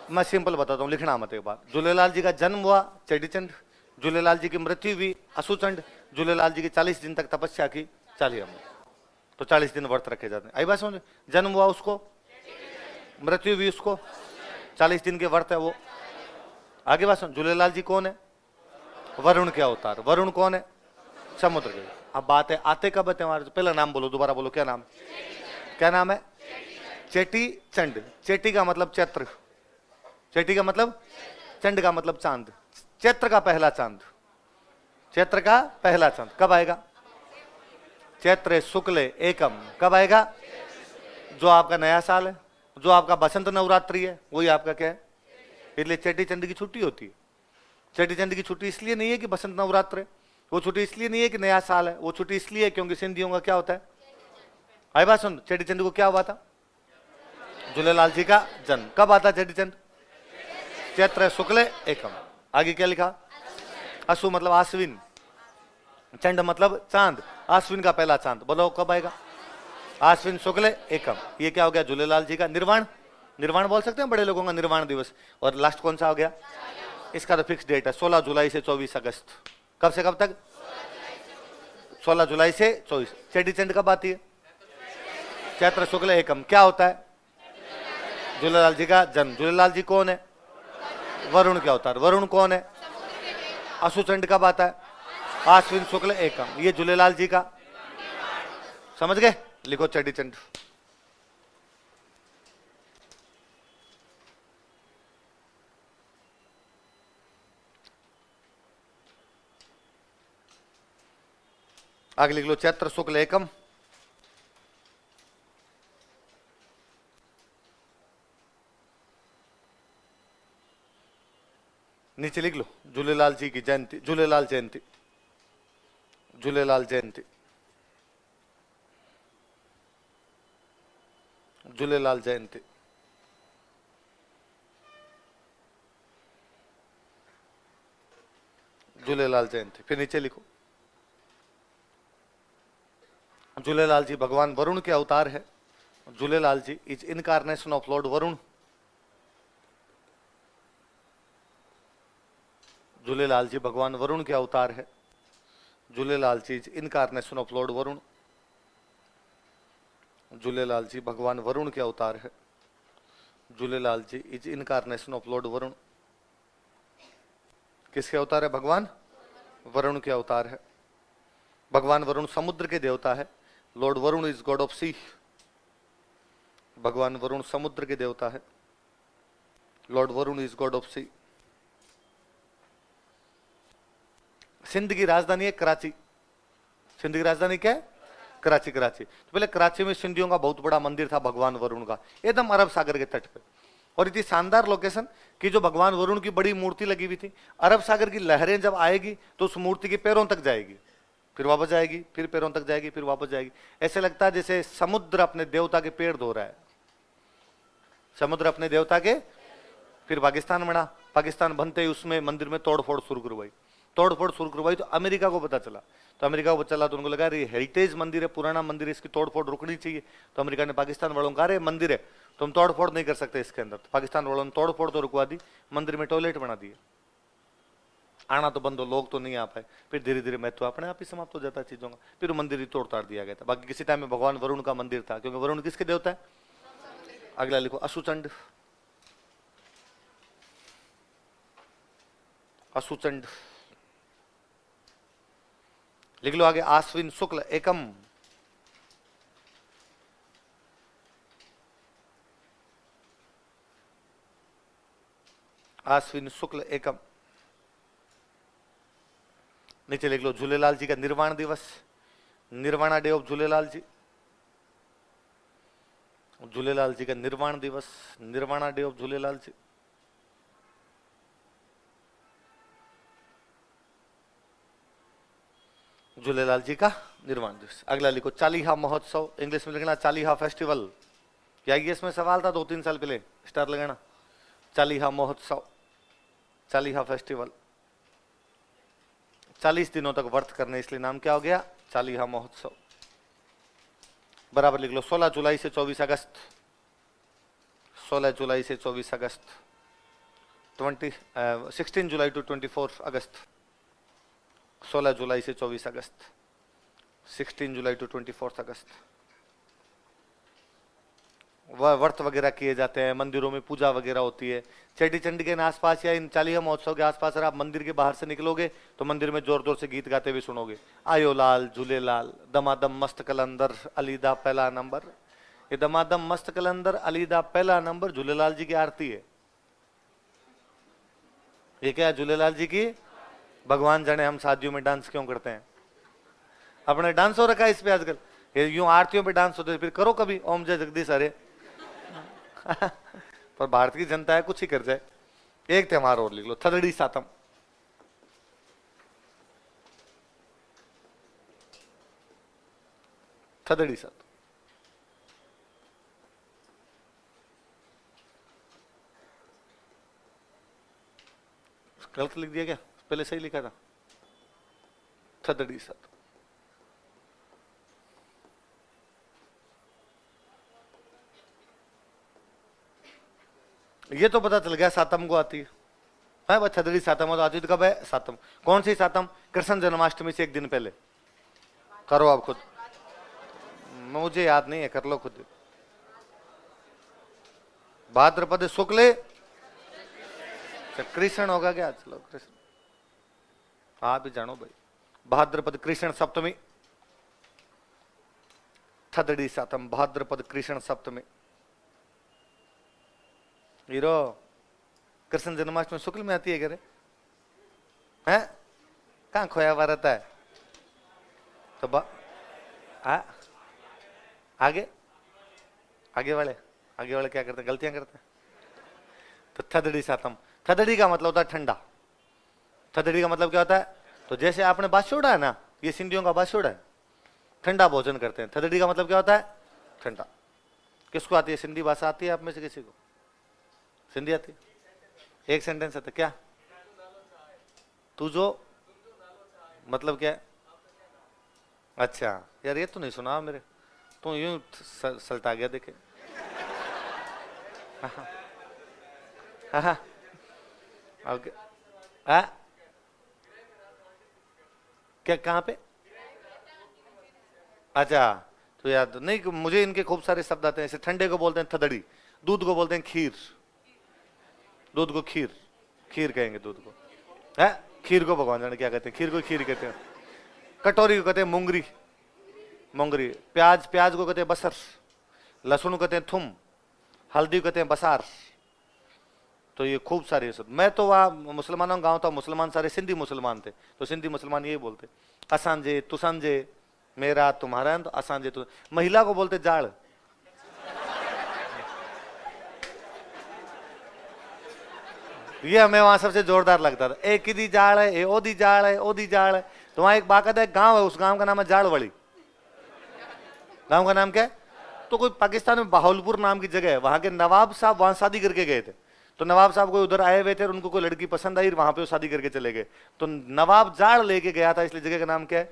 मैं सिंपल बताता हूँ, लिखना मत एक बार। झूलेलाल जी का जन्म हुआ चेटी चंड, झूलेलाल जी की मृत्यु हुई आसू चंड, झूलेलाल जी की 40 दिन तक तपस्या की चालियाम, तो 40 दिन व्रत रखे जाते हैं। आई बात समझ? जन्म हुआ उसको, मृत्यु भी उसको, 40 दिन के व्रत है वो। आगे बात सुन, झूलेलाल जी कौन है? वरुण के अवतार। वरुण कौन है? समुद्र के। अब बात है आते कब है त्योहार? पहला नाम बोलो, दोबारा बोलो, क्या नाम? क्या नाम है? चेटी चंड। चेटी का मतलब चैत्र, चेटी का मतलब चंड का मतलब चांद। चैत्र का पहला चांद, चैत्र का पहला चांद कब आएगा? चैत्र शुक्ल एकम। कब आएगा? जो आपका नया साल है, जो आपका बसंत नवरात्रि है, वही आपका क्या है? इसलिए चेटी चंड की छुट्टी होती है। चेटी चंड की छुट्टी इसलिए नहीं है कि बसंत नवरात्र है, वो छुट्टी इसलिए नहीं है कि नया साल है, वो छुट्टी इसलिए है क्योंकि सिंधियों का क्या होता है? आई बात सुन, चेटी चंड को क्या हुआ था? झूलेलाल जी का जन्म। कब आता चेटी चंड? चैत्र शुक्ल एकम। आगे क्या लिखा? असु मतलब आश्विन, चंड मतलब चांद, आश्विन का पहला चांद। बोलो कब आएगा? आश्विन शुक्ल एकम। ये क्या हो गया? झूलेलाल जी का निर्वाण। निर्वाण बोल सकते हैं बड़े लोगों का, निर्वाण दिवस। और लास्ट कौन सा हो गया? इसका तो फिक्स डेट है, 16 जुलाई से 24 अगस्त। कब से कब तक? 16 जुलाई से 24। चेटी चंड कब आती है? चैत्र शुक्ल एकम। क्या होता है? झूलेलाल जी का जन्म। झूलेलाल जी कौन है? वरुण के अवतार। वरुण कौन है? आसू चंड कब आता है? आश्विन शुक्ल एकम। ये झूलेलाल जी का, समझ गए? लिखो चेटी चंड। आगे लिख लो चैत्र शुक्ल एकम। नीचे लिख लो झूलेलाल जी की जयंती, झूलेलाल जयंती, झूलेलाल जयंती, झूलेलाल जयंती। झूलेलाल जयंती। फिर नीचे लिखो झूलेलाल जी भगवान वरुण के अवतार है। Jhulelal ji is incarnation of Lord Varun. Jhulelal ji भगवान वरुण के अवतार है। Jhulelal ji is incarnation of Lord Varun. Jhulelal ji भगवान वरुण के अवतार है। Jhulelal ji is incarnation of Lord Varun. किसके अवतार है? भगवान वरुण के अवतार है। भगवान वरुण समुद्र के देवता है। Lord Varun is god of sea. भगवान वरुण समुद्र के देवता है। Lord Varun is god of sea. Sindh की राजधानी है कराची। सिंध की राजधानी क्या है? कराची। कराची तो पहले कराची में सिंधियों का बहुत बड़ा मंदिर था भगवान वरुण का, एकदम अरब सागर के तट पे। और इतनी शानदार लोकेशन कि जो भगवान वरुण की बड़ी मूर्ति लगी हुई थी, अरब सागर की लहरें जब आएगी तो उस मूर्ति के पैरों तक जाएगी, फिर वापस जाएगी, फिर पैरों तक जाएगी, फिर वापस जाएगी। ऐसे लगता है जैसे समुद्र अपने देवता के पैर धो रहा है। समुद्र अपने देवता के। फिर पाकिस्तान बना। पाकिस्तान बनते ही उसमें मंदिर में तोड़फोड़ शुरू करवाई। तोड़फोड़ शुरू करवाई तो अमेरिका को पता चला। तो अमेरिका को पता चला तो उनको लगा ये हेरिटेज मंदिर है, पुराना मंदिर है, इसकी तोड़फोड़ रुकनी चाहिए। तो अमेरिका ने पाकिस्तान वालों को कहा रे मंदिर है, तुम तोड़फोड़ नहीं कर सकते इसके अंदर। तो पाकिस्तान वालों ने तोड़फोड़ तो रुकवा दी, मंदिर में टॉयलेट बना दिए। आना तो बंद हो, लोग तो नहीं आ पाए। फिर धीरे धीरे महत्व अपने आप ही समाप्त हो जाता है चीजों का। फिर मंदिर ही तोड़ ताड़ दिया गया था। बाकी किसी टाइम में भगवान वरुण का मंदिर था, क्योंकि वरुण किसके देवता है? अगला लिखो असुचंड। असुचंड लिख लो आगे। आश्विन शुक्ल एकम। आश्विन शुक्ल एकम। नीचे लिख लो झूलेलाल जी का निर्वाण दिवस, निर्वाणा डे ऑफ झूलेलाल जी। झूलेलाल जी का निर्वाण दिवस, निर्वाणा डे ऑफ झूलेलाल जी। झूलेलाल जी का निर्वाण दिवस। अगला लिखो चालीहा महोत्सव। इंग्लिश में लिखना चालीहा फेस्टिवल। क्या ये इसमें सवाल था 2-3 साल पहले? स्टार लगाना। चालीहा महोत्सव, चालीहा फेस्टिवल, 40 दिनों तक व्रत करने, इसलिए नाम क्या हो गया? चालीहा महोत्सव। बराबर लिख लो। 16 जुलाई से 24 अगस्त, 16 जुलाई से 24 अगस्त, 16 जुलाई टू 24 अगस्त, 16 जुलाई से 24 अगस्त, 16 जुलाई टू 24 अगस्त व्रत वगैरह किए जाते हैं, मंदिरों में पूजा वगैरह होती है। चेटी चंडी के आसपास या इन चालीहा महोत्सव के आसपास अगर आप मंदिर के बाहर से निकलोगे तो मंदिर में जोर जोर से गीत गाते हुए सुनोगे, आयो लाल झूले लाल, दमादम मस्त कलंदर अलीदा पहला नंबर। ये दमादम मस्त कलंदर अलीदा पहला नंबर झूलेलाल जी की आरती है। ये क्या है? झूलेलाल जी की। भगवान जाने हम शादियों में डांस क्यों करते हैं, अपने डांस हो रखा है इस पे आजकल। ये यूं आरतियों पे डांस होते, फिर करो कभी ओम जय जगदीश हरे। पर भारत की जनता है, कुछ ही कर जाए। एक त्योहार और लिख लो, थदड़ी सातम। थदड़ी सातम गलत लिख दिया क्या? पहले सही लिखा था। थदड़ी सातम। ये तो पता चल गया सातम को आती है। भाई थदड़ी सातम तो आती, तो कब है सातम? कौन सी सातम? कृष्ण जन्माष्टमी से एक दिन पहले। करो आप खुद, मुझे याद नहीं है, कर लो खुद। भाद्रपद शुक्ल कृष्ण होगा क्या? चलो कृष्ण, आप भी जानो भाई। भाद्रपद कृष्ण सप्तमी, थदड़ी सातम, भाद्रपद कृष्ण सप्तमी। हीरो कृष्ण जन्माष्टमी शुक्ल में आती है क्या रे? हैं? कहां खोया हुआ रहता है? तो आगे आगे वाले क्या करते हैं? गलतियां करते हैं। तो थदड़ी सातम, थदड़ी का मतलब होता है ठंडा। थदड़ी का मतलब क्या होता है? तो जैसे आपने बास्योड़ा है ना, ये सिंधियों का बास्योड़ा है, ठंडा भोजन करते हैं। थदड़ी का मतलब क्या होता है? ठंडा। किसको आती है सिंधी भाषा? आती है आप में से किसी को सिंधी आती है? एक सेंटेंस आता क्या? तू जो मतलब क्या है? अच्छा यार, ये तो नहीं सुना मेरे, तो यूं सलटा गया देखे। ओके। क्या कहाँ पे? अच्छा, तो याद नहीं, मुझे इनके खूब सारे शब्द आते हैं। ऐसे ठंडे को बोलते हैं थदड़ी, दूध को बोलते हैं खीर, दूध को खीर, खीर कहेंगे दूध को। है खीर को भगवान जाने क्या कहते हैं, खीर को खीर कहते हैं। कटोरी को कहते हैं मुंगरी, मोंगरी। प्याज, प्याज को कहते हैं बसर, लहसुन को कहते हैं थुम, हल्दी को कहते हैं बसार। तो ये खूब सारे शब्द। मैं तो वहाँ मुसलमानों गाँव था, मुसलमान सारे सिंधी मुसलमान थे, तो सिंधी मुसलमान यही बोलते, असांजे तुसांजे, मेरा तुम्हारा, तो असांजे तु। महिला को बोलते जाड़। ये हमें वहां सबसे जोरदार लगता था। ए किदी जाड़ है, ए ओदी जाड़ है, ओदी जाड़ है। तो वहां एक बाकायदा एक गांव है, उस गांव का नाम है जाड़वड़ी। गांव का नाम क्या है? तो कोई पाकिस्तान में बहावलपुर नाम की जगह है, वहां के नवाब साहब वहां शादी करके गए थे। तो नवाब साहब को उधर आए हुए थे और उनको कोई लड़की पसंद आई, वहां पे वो शादी करके चले गए। तो नवाब जाड़ लेके गया था, इसलिए जगह का नाम क्या है?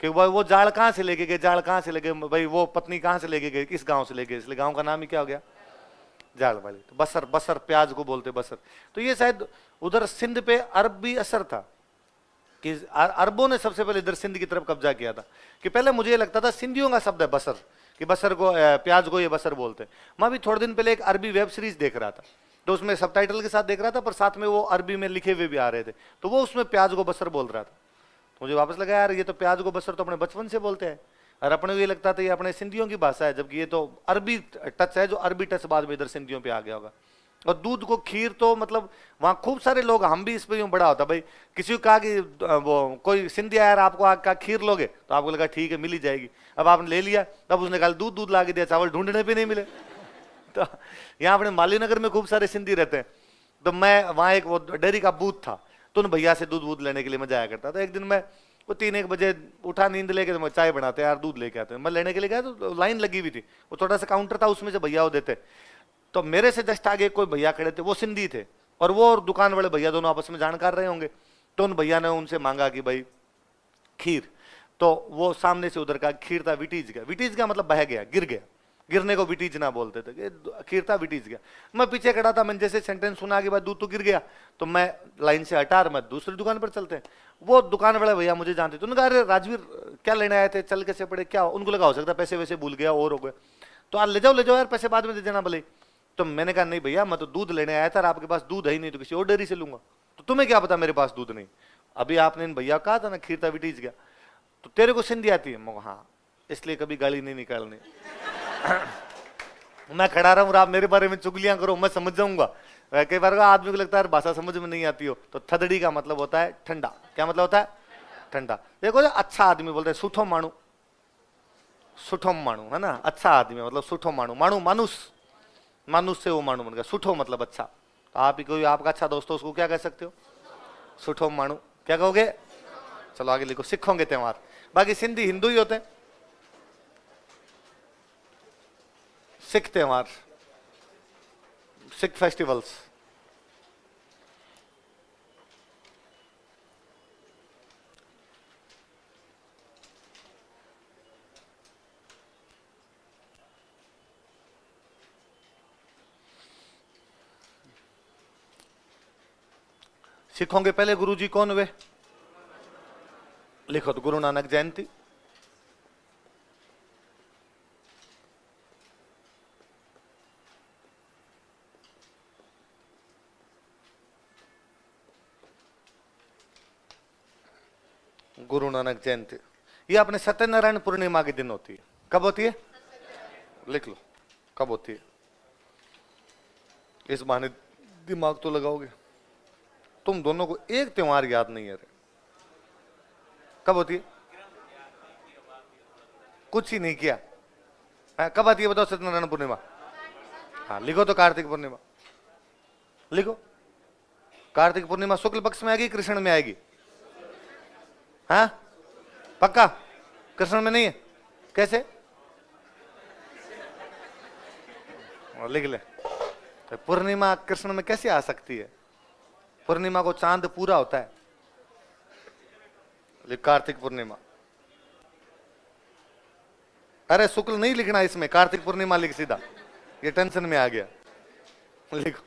कि भाई वो जाड़ कहाँ से लेके गए, जाड़ कहाँ से लेके, भाई वो पत्नी कहाँ से लेके गए, किस गांव से लेके, इसलिए गांव का नाम ही क्या हो गया? जाड़ वाली। तो बसर, बसर प्याज को बोलते बसर। तो ये शायद उधर सिंध पे अरबी असर था कि अरबों ने सबसे पहले इधर सिंध की तरफ कब्जा किया था। कि पहले मुझे ये लगता था सिंधियों का शब्द है बसर, कि बसर को, प्याज को ये बसर बोलते हैं। मैं भी थोड़े दिन पहले एक अरबी वेब सीरीज देख रहा था, तो उसमें सबटाइटल के साथ देख रहा था, पर साथ में वो अरबी में लिखे हुए भी आ रहे थे, तो वो उसमें प्याज को बसर बोल रहा था। तो मुझे वापस लगा यार, ये तो प्याज को बसर तो अपने बचपन से बोलते हैं, और अपने को ये लगता था ये अपने सिंधियों की भाषा है, जबकि ये तो अरबी टच है, जो अरबी टच बाद में इधर सिंधियों पे आ गया होगा। और दूध को खीर, तो मतलब वहाँ खूब सारे लोग, हम भी इस पे यूं बड़ा होता भाई, किसी को कहा कि वो कोई सिंधी यार आपको आग खीर लोगे, तो आपको लगा ठीक है मिल ही जाएगी। अब आपने ले लिया, तब उसने कहा दूध दूध ला के दिया, चावल ढूंढने पे नहीं मिले। तो यहाँ अपने मालीनगर में खूब सारे सिंधी रहते हैं, तो मैं वहाँ एक वो डेयरी का बूथ था, तो उन भैया से दूध वूध लेने के लिए मैं जाया करता था। एक दिन मैं वो 3-1 बजे उठा नींद लेके, तो मैं चाय बनाते यार दूध लेके आते, मैं लेने के लिए गया तो लाइन लगी हुई थी, वो छोटा सा काउंटर था, उसमें से भैया वो देते। तो मेरे से जस्ट आगे कोई भैया खड़े थे, वो सिंधी थे, और वो और दुकान वाले भैया दोनों आपस में जानकार रहे होंगे। तो उन भैया ने उनसे मांगा कि भाई खीर, तो वो सामने से उधर का खीर था, विटीज गया। विटीज गया मतलब बह गया, गिर गया। गिरने को विटीज ना बोलते थे, कि खीर था विटीज गया। मैं पीछे खड़ा था, मैंने जैसे सेंटेंस सुना कि भाई दूध तो गिर गया, तो मैं लाइन से हटा, मैं दूसरी दुकान पर चलते हैं। वो दुकान वाले भैया मुझे जानते थे, उन्होंने कहा अरे राजवीर क्या लेने आए थे, चल कैसे पड़े, क्या उनको लगा हो सकता है पैसे वैसे भूल गया और हो गया, तो आज ले जाओ यार, पैसे बाद में दे देना भले। तो मैंने कहा नहीं भैया, मैं तो दूध लेने आया था, आपके पास दूध है ही नहीं, तो किसी और डेयरी से लूंगा। तो तुम्हें क्या पता मेरे पास दूध नहीं, अभी आपने इन भैया कहा था ना खीर था विटीज गया, तो तेरे को सिंधी आती है? मैं हाँ, इसलिए कभी गाली नहीं निकालनी। मैं खड़ा रहा हूँ, आप मेरे बारे में चुगलियां करो, मैं समझ जाऊंगा। कई बार आदमी को लगता है भाषा समझ में नहीं आती हो, तो थदड़ी का मतलब होता है ठंडा। क्या मतलब होता है? ठंडा। देखो जो अच्छा आदमी बोलते हैं सुठो माणू, सुठो माणू है ना, अच्छा आदमी मतलब सुठो माणू, माणू मानुस, मानुस से वो माणू बन गया, सुठो मतलब अच्छा। तो आप ही कोई आपका अच्छा दोस्त हो, उसको क्या कह सकते हो? सुठो माणू। क्या कहोगे? चलो आगे लिखो, सिखोंगे त्योहार। बाकी सिंधी हिंदू ही होते हैं। सिख त्योहार, सिख फेस्टिवल्स। सिखों के पहले गुरुजी कौन हुए? लिखो तो, गुरु नानक जयंती। गुरु नानक जयंती ये अपने सत्यनारायण पूर्णिमा के दिन होती है। कब होती है? लिख लो कब होती है, इस बहाने दिमाग तो लगाओगे। तुम दोनों को एक त्योहार याद नहीं है रे। कब होती है? कुछ ही नहीं किया। कब आती है बताओ सत्यनारायण पूर्णिमा? हाँ लिखो तो, कार्तिक पूर्णिमा लिखो। कार्तिक पूर्णिमा शुक्ल पक्ष में आएगी, कृष्ण में आएगी? हाँ पक्का? कृष्ण में नहीं है? कैसे? लिख ले। तो पूर्णिमा कृष्ण में कैसे आ सकती है? पूर्णिमा को चांद पूरा होता है। लिख कार्तिक पूर्णिमा। अरे शुक्ल नहीं लिखना इसमें, कार्तिक पूर्णिमा लिख सीधा, ये टेंशन में आ गया। लिखो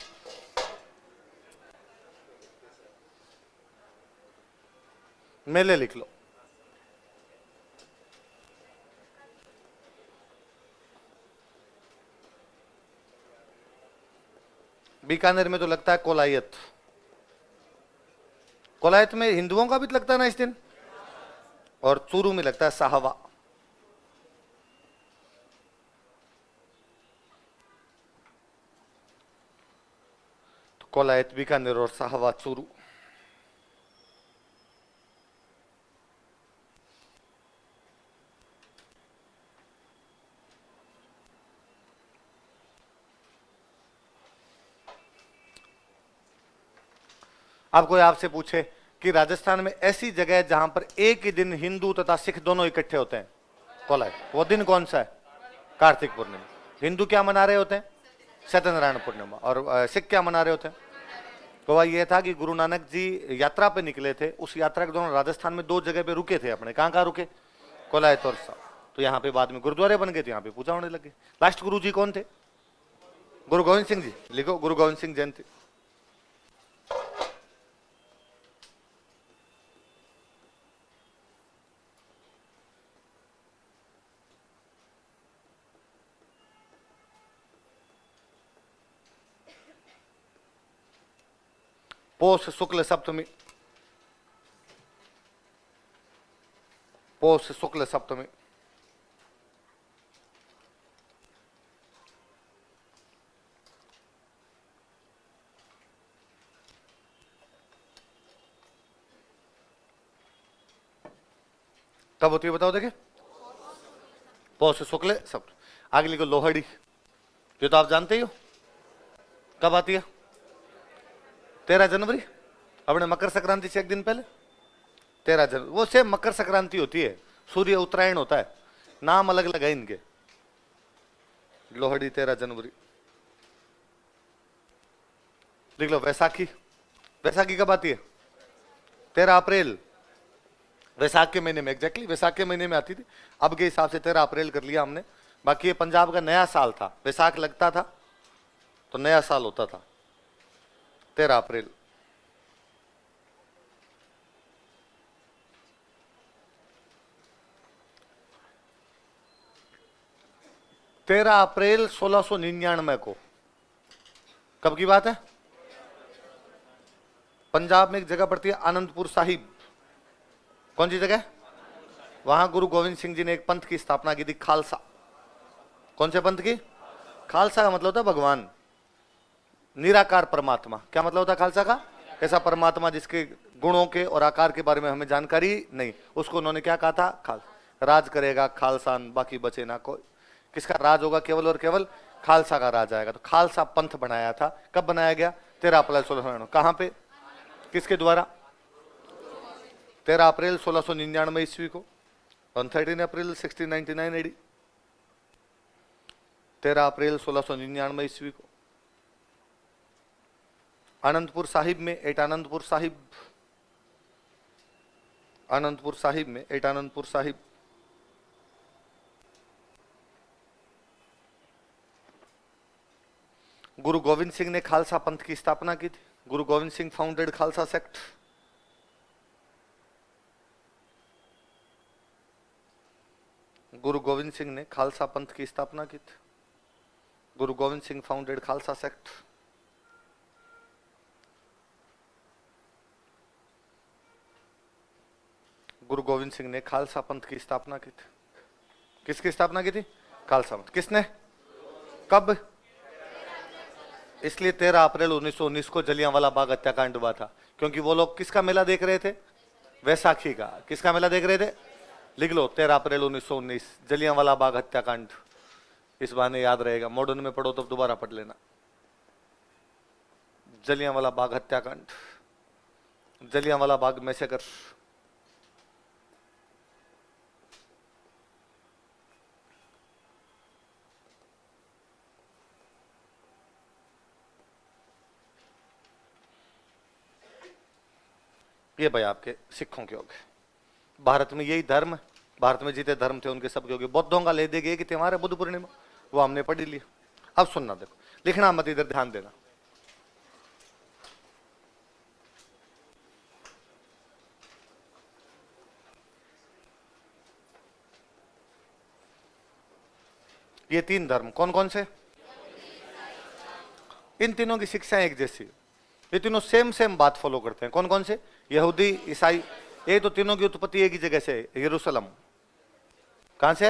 मेले लिख लो। बीकानेर में तो लगता है कोलायत। कोलायत में हिंदुओं का भी तो लगता है ना इस दिन, और चूरू में लगता है साहवा। तो कोलायत बीकानेर और साहवा चूरू। अब कोई आपसे पूछे कि राजस्थान में ऐसी जगह है जहां पर एक ही दिन हिंदू तथा सिख दोनों इकट्ठे होते हैं, कोलायत, वो दिन कौन सा है? कार्तिक पूर्णिमा। हिंदू क्या मना रहे होते हैं? सत्यनारायण पूर्णिमा। और सिख क्या मना रहे होते हैं? तो वह यह था कि गुरु नानक जी यात्रा पे निकले थे, उस यात्रा के दौरान राजस्थान में दो जगह पे रुके थे अपने। कहाँ कहाँ रुके? कोलायत और सा। तो यहाँ पे बाद में गुरुद्वारे बन गए थे, यहाँ पे पूजा होने लगे। लास्ट गुरु जी कौन थे? गुरु गोविंद सिंह जी। लिखो गुरु गोविंद सिंह जयंती। पौष शुक्ल सप्तमी, पौष शुक्ल सप्तमी। कब होती है बताओ देखे? पौष शुक्ल सप्तमी। आगे लिखो लोहड़ी, ये तो आप जानते ही हो। कब आती है? 13 जनवरी। अपने मकर संक्रांति से एक दिन पहले 13 जनवरी। वो सेम मकर संक्रांति होती है, सूर्य उत्तरायण होता है, नाम अलग अलग है इनके। लोहड़ी 13 जनवरी। देख लो वैसाखी, वैसाखी कब आती है? 13 अप्रैल वैसाख के महीने में, एग्जैक्टली वैसाख के महीने में आती थी। अब के हिसाब से 13 अप्रैल कर लिया हमने। बाकी ये पंजाब का नया साल था, वैसाख लगता था तो नया साल होता था 13 अप्रैल। तेरह अप्रैल 1699 को, कब की बात है? पंजाब में एक जगह पड़ती है आनंदपुर साहिब। कौन सी जगह? वहां गुरु गोविंद सिंह जी ने एक पंथ की स्थापना की थी, खालसा। कौन से पंथ की? खालसा का मतलब होता है भगवान, निराकार परमात्मा। क्या मतलब होता है खालसा का? ऐसा परमात्मा जिसके गुणों के और आकार के बारे में हमें जानकारी नहीं, उसको उन्होंने क्या कहा था? खालसा। राज करेगा खालसान, बाकी बचे ना कोई। किसका राज होगा? केवल और केवल खालसा का राज आएगा। तो खालसा पंथ बनाया था। कब बनाया गया? 13 अप्रैल 1699। कहां पे? किसके द्वारा? 13 अप्रैल 1699 ईस्वी को। On 13 अप्रैल 1699 एडी, 13 अप्रैल 1699 ईस्वी को आनंदपुर साहिब में, एट आनंदपुर साहिब, आनंदपुर साहिब में, एट आनंदपुर साहिब, गुरु गोविंद सिंह ने खालसा पंथ की स्थापना की थी। गुरु गोविंद सिंह फाउंडेड खालसा सेक्ट। गुरु गोविंद सिंह ने खालसा पंथ की स्थापना की थी। गुरु गोविंद सिंह फाउंडेड खालसा सेक्ट। गुरु गोविंद सिंह ने खालसा पंथ की स्थापना की थी। किसकी स्थापना की थी? खालसा पंथ। किसने? कब? इसलिए 13 अप्रैल 1919 को जलियांवाला बाग हत्याकांड हुआ था, क्योंकि वो लोग किसका मेला देख रहे थे? वैसाखी का। किसका मेला देख रहे थे? लिख लो, 13 अप्रैल 1919 जलियांवाला बाग हत्याकांड। इस बहाने याद रहेगा, मॉडर्न में पढ़ो तो दोबारा पढ़ लेना। जलियांवाला बाग हत्याकांड, जलियांवाला बाग मैसेकर। ये भाई आपके सिखों के हो गए। भारत में यही धर्म, भारत में जितने धर्म थे उनके सबके हो गए। बौद्धों का ले दे गए कि त्योहार है बुद्ध पूर्णिमा, वो हमने पढ़ लिया। अब सुनना, देखो, लिखना मत, इधर ध्यान देना। ये 3 धर्म कौन कौन से? इन तीनों की शिक्षाएं एक जैसी, ये तीनों सेम सेम बात फॉलो करते हैं। कौन कौन से? यहूदी, ईसाई। ये तो तीनों की उत्पत्ति एक ही जगह से, यरूशलेम। कहां से?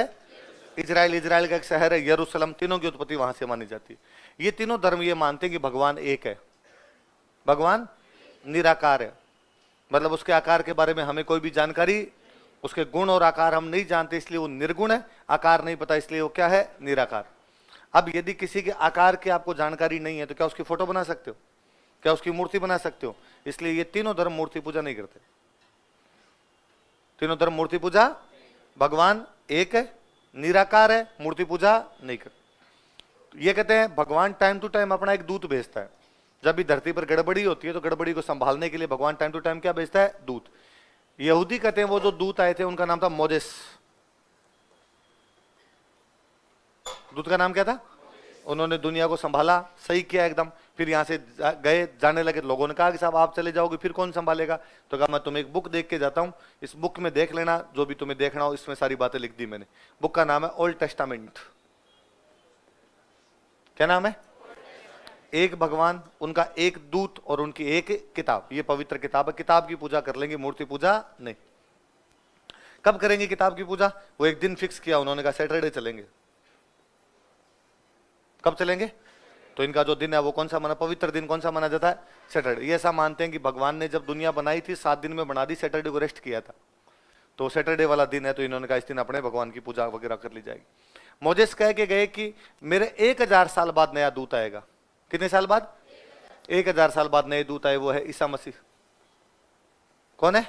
इजराइल। इजराइल का एक शहर है यरूशलेम, तीनों की उत्पत्ति वहां से मानी जाती है। ये तीनों धर्म ये मानते हैं कि भगवान एक है, भगवान निराकार है। मतलब उसके आकार के बारे में हमें कोई भी जानकारी, उसके गुण और आकार हम नहीं जानते, इसलिए वो निर्गुण है। आकार नहीं पता, इसलिए वो क्या है? निराकार। अब यदि किसी के आकार की आपको जानकारी नहीं है तो क्या उसकी फोटो बना सकते हो? क्या उसकी मूर्ति बना सकते हो? इसलिए ये तीनों धर्म मूर्ति पूजा नहीं करते। तीनों धर्म मूर्ति पूजा, भगवान एक है, निराकार है, मूर्ति पूजा नहीं करते। ये कहते हैं भगवान टाइम टू टाइम अपना एक दूत भेजता है। जब भी धरती पर गड़बड़ी होती है तो गड़बड़ी को संभालने के लिए भगवान टाइम टू टाइम क्या भेजता है? दूत। यहूदी कहते हैं वो जो दूत आए थे उनका नाम था मोजेस। दूत का नाम क्या था? उन्होंने दुनिया को संभाला, सही किया एकदम। फिर यहां से गए, जाने लगे, लोगों ने कहा कि साहब आप चले जाओगे फिर कौन संभालेगा? तो कहा मैं तुम्हें एक बुक देख के जाता हूं, इस बुक में देख लेना जो भी तुम्हें देखना हो, इसमें सारी बातें लिख दी मैंने। बुक का नाम है ओल्ड टेस्टामेंट। क्या नाम है? एक भगवान, उनका एक दूत और उनकी एक किताब। ये पवित्र किताब है। किताब की पूजा कर लेंगे, मूर्ति पूजा नहीं। कब करेंगे किताब की पूजा? वो एक दिन फिक्स किया उन्होंने, कहा सैटरडे चलेंगे। कब चलेंगे? तो इनका जो दिन है वो कौन सा माना, पवित्र दिन कौन सा माना जाता है? सैटरडे। ये ऐसा मानते हैं कि भगवान ने जब दुनिया बनाई थी 7 दिन में बना दी, सैटरडे को रेस्ट किया था, तो सैटरडे वाला दिन है, तो इन्होंने कहा इस दिन अपने भगवान की पूजा वगैरह कर ली जाएगी। मोजेस कह के गए कि मेरे 1000 साल बाद नया दूत आएगा। कितने साल बाद? 1000 साल बाद नए दूत आए, वो है ईसा मसीह। कौन है?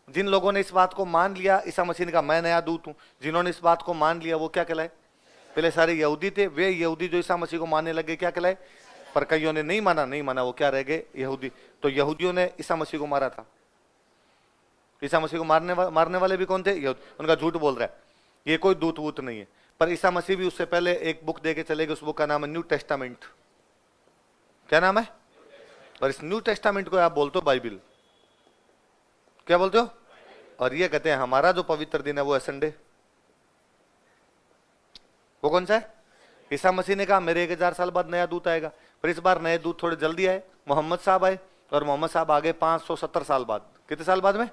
जिन लोगों ने इस बात को मान लिया, ईसा मसीह ने कहा मैं नया दूत हूं, जिन्होंने इस बात को मान लिया वो क्या कहलाए? पहले सारे यहूदी थे, वे यहूदी जो ईसा मसीह को मानने लगे क्या कहलाए? पर कईयों ने नहीं माना, नहीं माना, वो क्या रह गए? यहूदी। तो यहूदियों ने ईसा मसीह को मारा था। ईसा मसीह को मारने वाले भी कौन थे? यहूदी। उनका झूठ बोल रहा है, ये कोई दूत वूत नहीं है। पर ईसा मसीह भी उससे पहले एक बुक दे के चले गए, उस बुक का नाम है न्यू टेस्टामेंट। क्या नाम है? और इस न्यू टेस्टामेंट को आप बोलते हो बाइबिल, क्या बोलते हो? और ये कहते हैं हमारा जो पवित्र दिन है वो है संडे। वो कौन सा है? ईसा मसीह ने कहा मेरे 1000 साल बाद नया दूत आएगा, पर इस बार नए दूत थोड़े जल्दी आए, मोहम्मद साहब आए, और मोहम्मद साहब आ गए 570 साल बाद। कितने साल बाद में?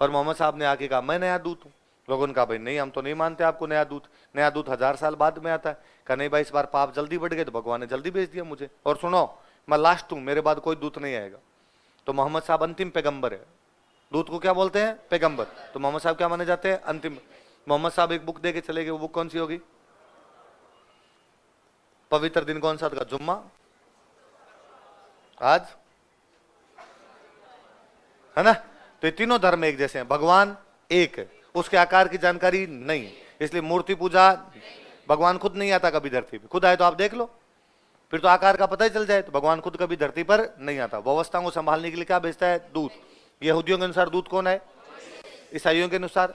और मोहम्मद साहब ने आके कहा मैं नया दूत हूँ। लोगों ने कहा भाई नहीं, हम तो नहीं मानते आपको नया दूत 1000 साल बाद में आता है। कहा नहीं भाई, इस बार पाप जल्दी बढ़ गए तो भगवान ने जल्दी भेज दिया मुझे, और सुनो मैं लास्ट हूं, मेरे बाद कोई दूत नहीं आएगा। तो मोहम्मद साहब अंतिम पैगंबर है। दूत को क्या बोलते हैं? पैगंबर। तो मोहम्मद साहब क्या माने जाते हैं? अंतिम। मोहम्मद साहब एक बुक दे के चले गए, वो बुक कौन सी होगी? पवित्र दिन कौन सा था? जुम्मा। आज है ना? तो ये तीनों धर्म एक जैसे हैं, भगवान एक है, उसके आकार की जानकारी नहीं, इसलिए मूर्ति पूजा। भगवान खुद नहीं आता कभी धरती पे, खुद आए तो आप देख लो, फिर तो आकार का पता ही चल जाए। तो भगवान खुद कभी धरती पर नहीं आता। व्यवस्था को संभालने के लिए क्या भेजता है? दूत। यहूदियों के अनुसार दूत कौन है? ईसाइयों के अनुसार,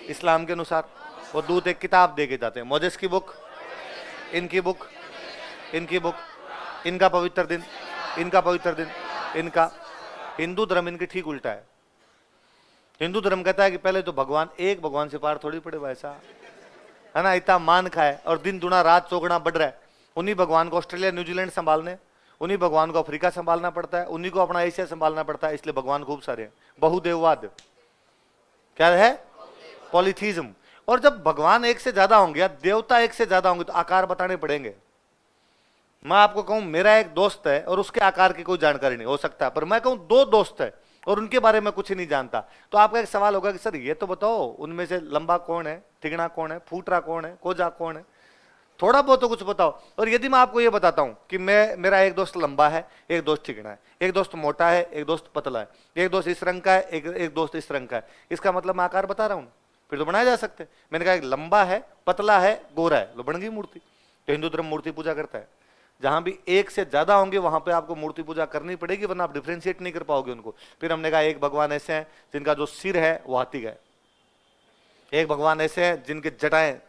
इस्लाम के अनुसार वो दूत एक किताब दे के जाते हैं। मोजेस की बुक, इनकी बुक, इनकी बुक, इनका पवित्र दिन, इनका पवित्र दिन, इनका। हिंदू धर्म इनके ठीक उल्टा है। हिंदू धर्म कहता है कि पहले तो भगवान एक, भगवान से पार थोड़ी पड़े वैसा, है ना? इतना मान खाए और दिन दुना रात चौगुना बढ़ रहा है। उन्हीं भगवान को ऑस्ट्रेलिया न्यूजीलैंड संभालने, उन्हीं भगवान को अफ्रीका संभालना पड़ता है, उन्हीं को अपना एशिया संभालना पड़ता है। इसलिए भगवान खूब सारे हैं। बहुदेववाद क्या है? पॉलीथीज्म। और जब भगवान एक से ज्यादा होंगे या देवता एक से ज्यादा होंगे तो आकार बताने पड़ेंगे। मैं आपको कहूं मेरा एक दोस्त है और उसके आकार की कोई जानकारी नहीं हो सकता, पर मैं कहूं 2 दोस्त है और उनके बारे में कुछ नहीं जानता, तो आपका एक सवाल होगा कि सर ये तो बताओ उनमें से लंबा कौन है, तिगड़ा कौन है, फूटरा कौन है, कोजा कौन है, थोड़ा बहुत तो कुछ बताओ। और यदि मैं आपको ये बताता हूं कि मेरा एक दोस्त लंबा है, एक दोस्त चिकना है, एक दोस्त मोटा है, एक दोस्त पतला है, एक दोस्त इस रंग का है, एक दोस्त इस रंग का है, इसका मतलब मैं आकार बता रहा हूं, फिर तो बनाया जा सकते। मैंने कहा एक लंबा है, पतला है, गोरा है, लो बन गई मूर्ति। तो हिंदू धर्म मूर्ति पूजा करता है। जहां भी एक से ज्यादा होंगे वहां पे आपको मूर्ति पूजा करनी पड़ेगी, वरना आप डिफ्रेंशिएट नहीं कर पाओगे उनको। फिर हमने कहा एक भगवान ऐसे हैं जिनका जो सिर है वो हाथी का है, एक भगवान ऐसे हैं जिनके जटाएं,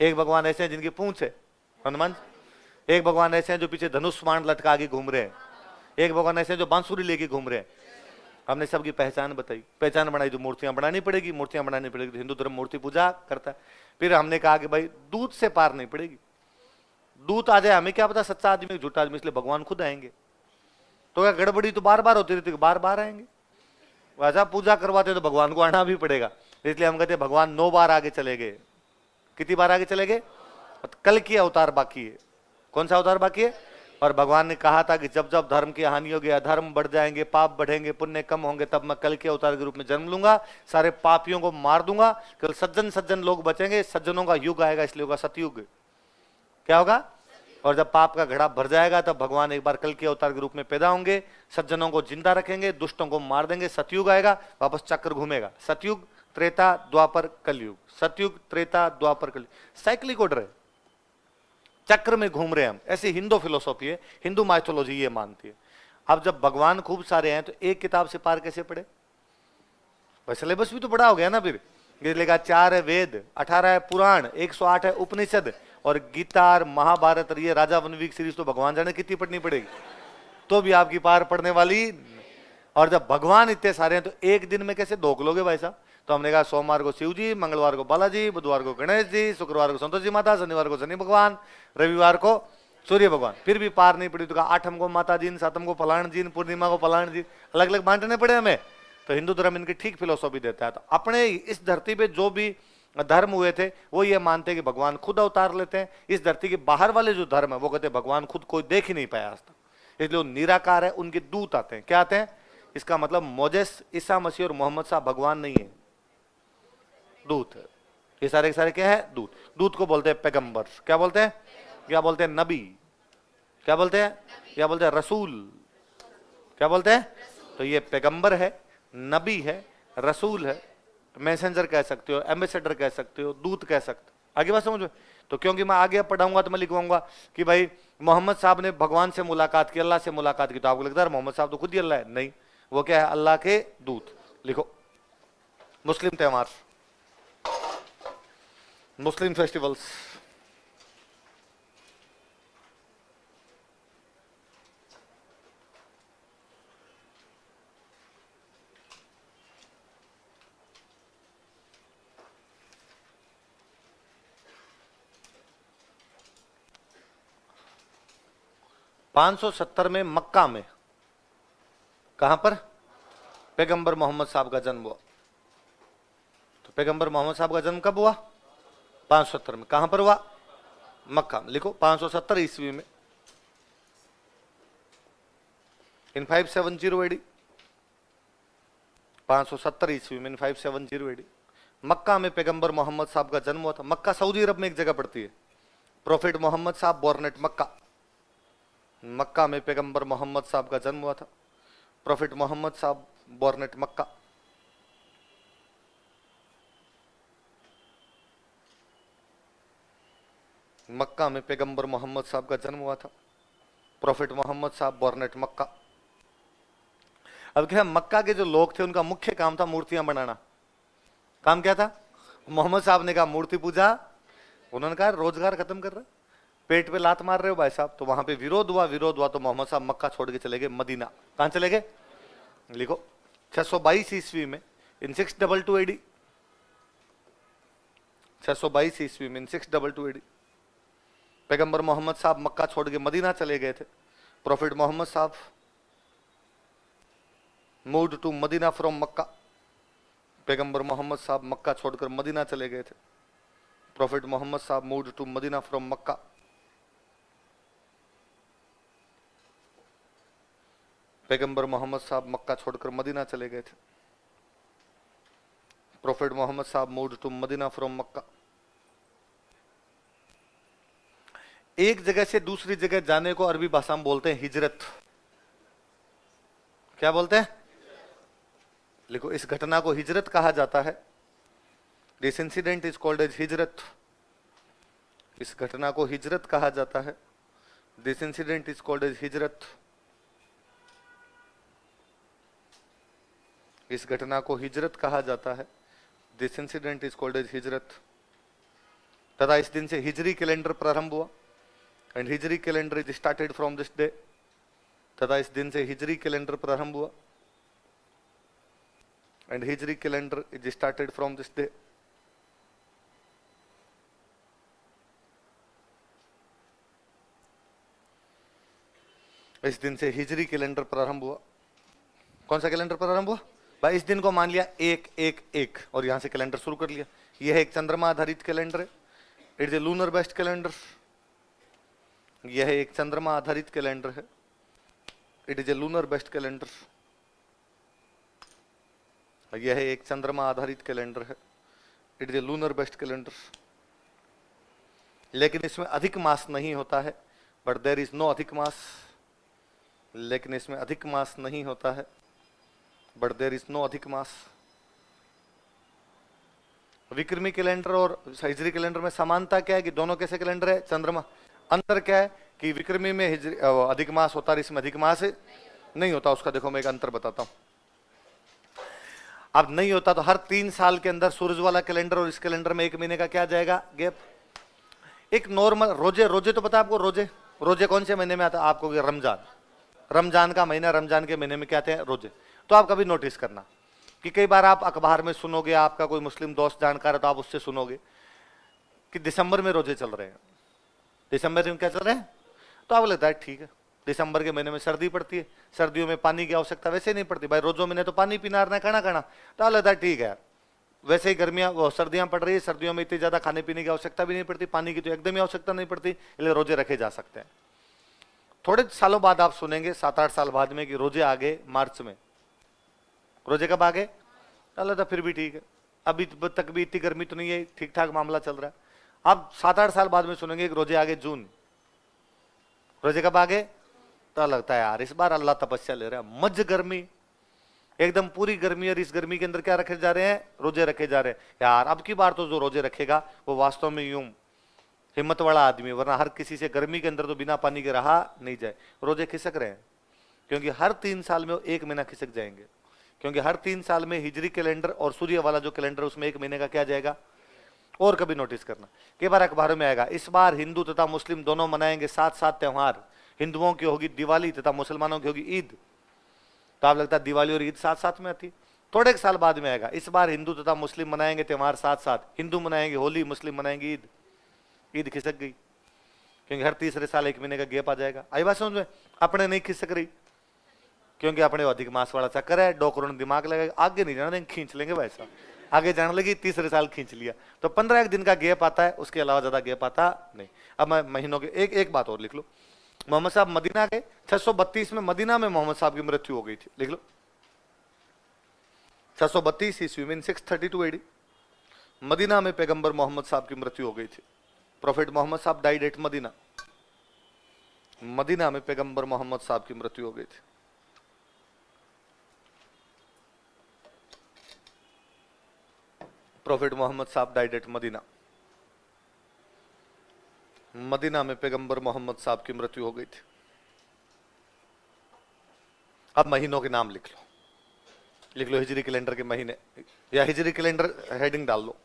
एक भगवान ऐसे हैं जिनकी पूंछ है हनुमान, एक भगवान ऐसे हैं जो पीछे धनुष बाण लटका के घूम रहे हैं, एक भगवान ऐसे हैं जो बांसुरी लेके घूम रहे हैं। हमने सबकी पहचान बताई, पहचान बनाई, जो मूर्तियां बनानी पड़ेगी, मूर्तियां बनानी पड़ेगी। तो हिंदू धर्म मूर्ति पूजा करता है। फिर हमने कहा कि भाई दूध से पार नहीं पड़ेगी, दूत आ जाए हमें क्या पता सच्चा आदमी झूठा आदमी, इसलिए भगवान खुद आएंगे। तो क्या गड़बड़ी तो बार बार होती रहती है, बार बार आएंगे। वैसा पूजा करवाते तो भगवान को आना भी पड़ेगा, इसलिए हम कहते हैं भगवान 9 बार आगे चले गए। कितनी बार आगे चले गए? कल की अवतार बाकी है। कौन सा अवतार बाकी है? और भगवान ने कहा था कि जब जब धर्म की हानि होगी, अधर्म बढ़ जाएंगे, पाप बढ़ेंगे, पुण्य कम होंगे, तब मैं कल के अवतार के रूप में जन्म लूंगा, सारे पापियों को मार दूंगा, केवल सज्जन लोग बचेंगे, सज्जनों का युग आएगा, इसलिए होगा सतयुग। क्या होगा? और जब पाप का घड़ा भर जाएगा तब भगवान एक बार कल के अवतार के रूप में पैदा होंगे, सज्जनों को जिंदा रखेंगे, दुष्टों को मार देंगे, सतयुग आएगा, वापस चक्र घूमेगा। सतयुग, त्रेता, द्वापर, कलयुग, सतयुग, त्रेता, द्वापर, कलयुग, साइक्लिक ऑर्डर है, चक्र में घूम रहे हैं हम। ऐसी हिंदू फिलोसॉफी है, हिंदू माइथोलॉजी ये मानती है। अब जब भगवान खूब सारे हैं तो एक किताब से पार कैसे पढ़े? सिलेबस भी तो बड़ा हो गया ना। फिर इसलिए 4 है वेद, 18 है पुराण, 108 है उपनिषद, और गीता और महाभारत और ये राजा वनवीक सीरीज तो भगवान जाने कितनी पढ़नी पड़ेगी, तो भी आपकी पार पड़ने वाली। और जब भगवान इतने सारे हैं तो एक दिन में कैसे धोख लोगे भाई साहब? तो हमने कहा सोमवार को शिव जी, मंगलवार को बालाजी, बुधवार को गणेश जी, शुक्रवार को संतोष जी माता, शनिवार को शनि भगवान, रविवार को सूर्य भगवान। फिर भी पार नहीं पड़ी तो कहा 8 को माता जी, 7 को फलाण जी, पूर्णिमा को फलाण जी, अलग अलग बांटने पड़े हमें। तो हिंदू धर्म इनकी ठीक फिलोसॉफी देता है। तो अपने इस धरती पे जो भी धर्म हुए थे वो ये मानते हैं कि भगवान खुद अवतार लेते हैं। इस धरती के बाहर वाले जो धर्म है वो कहते हैं भगवान खुद कोई देख ही नहीं पाया आज तक, इसलिए वो निराकार है, उनके दूत आते हैं। क्या आते हैं? इसका मतलब मोजेस, ईसा मसीह और मोहम्मद साहब भगवान नहीं है, दूत है। ये सारे के सारे क्या है? दूत। दूत को बोलते हैं पैगंबर। क्या बोलते हैं? क्या बोलते हैं? नबी। क्या बोलते हैं? क्या बोलते हैं? रसूल। क्या बोलते हैं? तो ये पैगंबर है, नबी है, रसूल है, मैसेंजर कह सकते हो, एम्बेसडर कह सकते हो, दूत कह सकते हो। आगे बात समझ में? तो क्योंकि मैं आगे पढ़ाऊंगा तो मैं लिखवाऊंगा कि भाई मोहम्मद साहब ने भगवान से मुलाकात की, अल्लाह से मुलाकात की, तो आपको लगता है मोहम्मद साहब तो खुद ही अल्लाह है? नहीं, वो क्या है? अल्लाह के दूत। लिखो मुस्लिम त्योहार, मुस्लिम फेस्टिवल्स। पांच सौ सत्तर में मक्का में, कहां पर? पैगंबर मोहम्मद साहब का जन्म हुआ। तो पैगंबर मोहम्मद साहब का जन्म कब हुआ? 570 में। कहां पर हुआ? मक्का में। लिखो 570 ईस्वी में, इन 570 एडी। 570 ईस्वी में इन 570 एडी मक्का में पैगंबर मोहम्मद साहब का जन्म हुआ था। मक्का सऊदी अरब में एक जगह पड़ती है। प्रोफेट मोहम्मद साहब बोर्न एट मक्का। मक्का में पैगंबर मोहम्मद साहब का जन्म हुआ था। प्रोफेट मोहम्मद साहब बोर्न एट मक्का। मक्का में पैगंबर मोहम्मद साहब का जन्म हुआ था। प्रोफेट मोहम्मद साहब बोर्न एट मक्का। अब क्या, मक्का के जो लोग थे उनका मुख्य काम था मूर्तियां बनाना। काम क्या था? मोहम्मद साहब ने कहा मूर्ति पूजा, उन्होंने कहा रोजगार खत्म कर रहे, पेट पे लात मार रहे हो भाई साहब। तो वहां पे विरोध हुआ तो मोहम्मद साहब मक्का छोड़ के चले गए मदीना। कहां चले गए? लिखो 622 ईस्वी में इन 622 एडी। 622 ईस्वी में इन 622 एडी पैगंबर मोहम्मद साहब मक्का छोड़ के मदीना चले गए थे। प्रोफेट मोहम्मद साहब मूव्ड टू मदीना फ्रॉम मक्का। पैगंबर मोहम्मद साहब मक्का छोड़कर मदीना चले गए थे। प्रोफेट मोहम्मद साहब मूव्ड टू मदीना फ्रॉम मक्का। पैगंबर मोहम्मद साहब मक्का छोड़कर मदीना चले गए थे। प्रोफेट मोहम्मद साहब मूव्ड टू मदीना फ्रॉम मक्का। एक जगह से दूसरी जगह जाने को अरबी भाषा में बोलते हैं हिजरत। क्या बोलते हैं? लिखो इस घटना को हिजरत कहा जाता है। This incident is called as Hijrat. इस घटना को हिजरत कहा जाता है। This incident is called as Hijrat. इस घटना को हिजरत कहा जाता है। This incident is called as Hijrat. तथा इस दिन से हिजरी कैलेंडर प्रारंभ हुआ। And Hijri calendar is started from this day. तथा इस दिन से हिजरी कैलेंडर प्रारंभ हुआ। And Hijri calendar is started from this day. इस दिन से हिजरी कैलेंडर प्रारंभ हुआ। कौन सा कैलेंडर प्रारंभ हुआ भाई? इस दिन को मान लिया 1-1-1 और यहां से कैलेंडर शुरू कर लिया। यह एक चंद्रमा आधारित कैलेंडर है। It is a lunar based calendar. यह एक चंद्रमा आधारित कैलेंडर है। It is a lunar based calendar. यह एक चंद्रमा आधारित कैलेंडर है। It is a lunar based calendar. लेकिन इसमें अधिक मास नहीं होता है। बट देयर इज नो अधिक मास। लेकिन इसमें अधिक मास नहीं होता है। बट देयर इज नो अधिक मास। विक्रमी कैलेंडर और हिजरी कैलेंडर में समानता क्या है कि दोनों कैसे कैलेंडर है? चंद्रमा। अंतर क्या है कि विक्रमी में अधिक मास होता है, इसमें अधिक मास नहीं होता। उसका देखो मैं एक अंतर बताता हूं। अब नहीं होता तो हर 3 साल के अंदर सूरज वाला कैलेंडर और इस कैलेंडर में 1 महीने का क्या जाएगा? गैप। एक नॉर्मल रोजे तो पता है आपको? रोजे कौन से महीने में आता है आपको? रमजान। रमजान का महीना, रमजान के महीने में क्या आते हैं? रोजे। तो आप कभी नोटिस करना कि कई बार आप अखबार में सुनोगे, आपका कोई मुस्लिम दोस्त जानकार है तो आप उससे सुनोगे कि दिसंबर में रोजे चल रहे हैं। दिसंबर में क्या चल रहे हैं? तो आपको लगता है ठीक है, दिसंबर के महीने में सर्दी पड़ती है, सर्दियों में पानी की आवश्यकता वैसे नहीं पड़ती भाई, रोजों में तो पानी पीना रहा खाना खाना। तो आपको लगता है ठीक है, वैसे ही गर्मियां सर्दियां पड़ रही है, सर्दियों में इतनी ज्यादा खाने पीने की आवश्यकता भी नहीं पड़ती, पानी की तो एकदम ही आवश्यकता नहीं पड़ती, इसलिए रोजे रखे जा सकते हैं। थोड़े सालों बाद आप सुनेंगे 7-8 साल बाद में कि रोजे आ गए मार्च में। रोजे कब आ गए? अल्लाह था फिर भी ठीक है, अभी तक भी इतनी गर्मी तो नहीं है, ठीक ठाक मामला चल रहा है। अब 7-8 साल बाद में सुनेंगे कि रोजे आ गए जून। रोजे कब आ गए? तो लगता है यार इस बार अल्लाह तपस्या ले रहा है, मज गर्मी, एकदम पूरी गर्मी, और इस गर्मी के अंदर क्या रखे जा रहे हैं? रोजे रखे जा रहे हैं। यार अब की बार तो जो रोजे रखेगा वो वास्तव में यूं हिम्मत वाला आदमी, वरना हर किसी से गर्मी के अंदर तो बिना पानी के रहा नहीं जाए। रोजे खिसक रहे हैं क्योंकि हर 3 साल में वो 1 महीना खिसक जाएंगे, क्योंकि हर 3 साल में हिजरी कैलेंडर और सूर्य वाला जो कैलेंडर उसमें 1 महीने का क्या जाएगा। और कभी नोटिस करना, कई बार अखबारों में आएगा इस बार हिंदू तथा मुस्लिम दोनों मनाएंगे साथ साथ त्योहार, हिंदुओं की होगी दिवाली तथा मुसलमानों की होगी ईद। तो आप लगता है दिवाली और ईद साथ साथ में आती, थोड़े एक साल बाद में आएगा इस बार हिंदू तथा मुस्लिम मनाएंगे त्योहार साथ साथ, हिंदू मनाएंगे होली, मुस्लिम मनाएंगे ईद। ईद खिसक गई क्योंकि हर तीसरे साल 1 महीने का गैप आ जाएगा। आई बात समझ में? अपने नहीं खिसक रही क्योंकि अपने अधिक मास वाला चक्कर है, डॉक्टरों ने दिमाग लगाएगा आगे नहीं जाना देंगे, खींच लेंगे वैसा, आगे जाने लगी तीसरे साल खींच लिया, तो 15 दिन का गैप आता है, उसके अलावा ज्यादा गैप आता नहीं। अब मैं महीनों के एक बात और लिख लो, मोहम्मद साहब मदीना गए 632 में, मदीना में मोहम्मद साहब की मृत्यु हो गई थी, लिख लो 632 ईस्वी में 632 एडी मदीना में पैगंबर मोहम्मद साहब की मृत्यु हो गई थी। प्रोफेट मोहम्मद साहब डाइड एट मदीना, मदीना में पैगंबर मोहम्मद साहब की मृत्यु हो गई थी। प्रोफेट मोहम्मद साहब डाइड एट मदीना, मदीना में पैगंबर मोहम्मद साहब की मृत्यु हो गई थी। अब महीनों के नाम लिख लो हिजरी कैलेंडर के महीने, या हिजरी कैलेंडर हेडिंग डाल लो,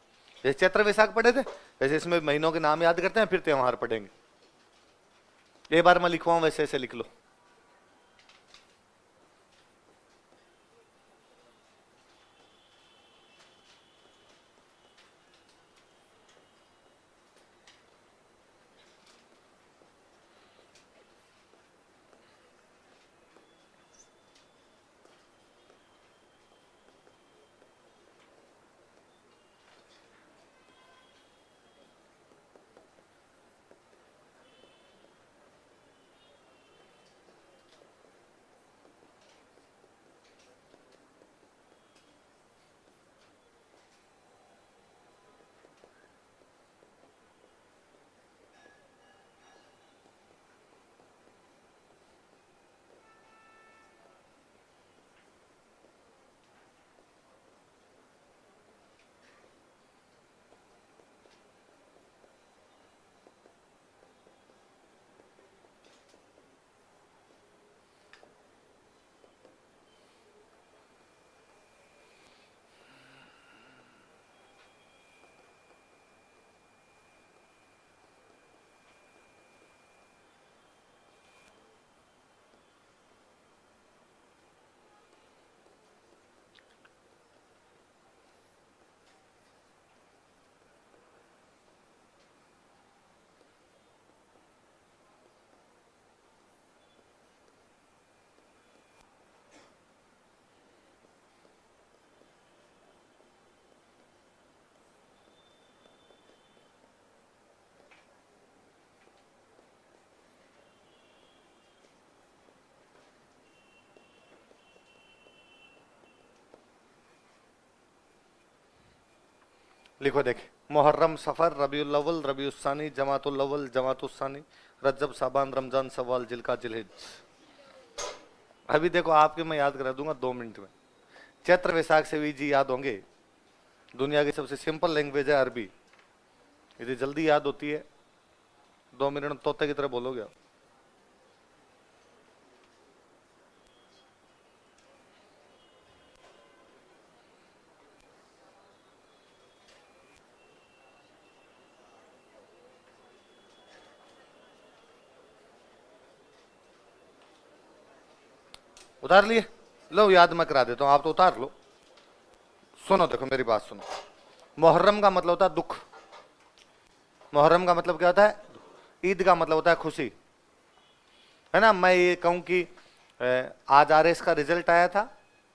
जैसे चैत्र वैशाख पढ़े थे वैसे इसमें महीनों के नाम याद करते हैं, फिर त्योहार पढ़ेंगे। एक बार मैं लिखवाऊं वैसे ऐसे लिख लो। लिखो देखे, मुहर्रम, सफर, रबीउल अव्वल, रबीउल सानी, जमातुल अव्वल, जमातुल सानी, रजब, शाबान, रमजान, शव्वाल, जिलका, जिलहिज। अभी देखो आपके मैं याद करा दूंगा 2 मिनट में। चैत्र वैशाख से भी जी याद होंगे, दुनिया की सबसे सिंपल लैंग्वेज है अरबी, यदि जल्दी याद होती है 2 मिनट में तोते की तरह बोलोगे आप। उतार लिए? लो याद मैं करा देता हूं, आप तो उतार लो। सुनो देखो मेरी बात सुनो, मुहर्रम का मतलब होता है दुख, मुहर्रम का मतलब क्या होता है? ईद का मतलब होता है खुशी, है ना। मैं ये कहूं कि आज आरएस का रिजल्ट आया था,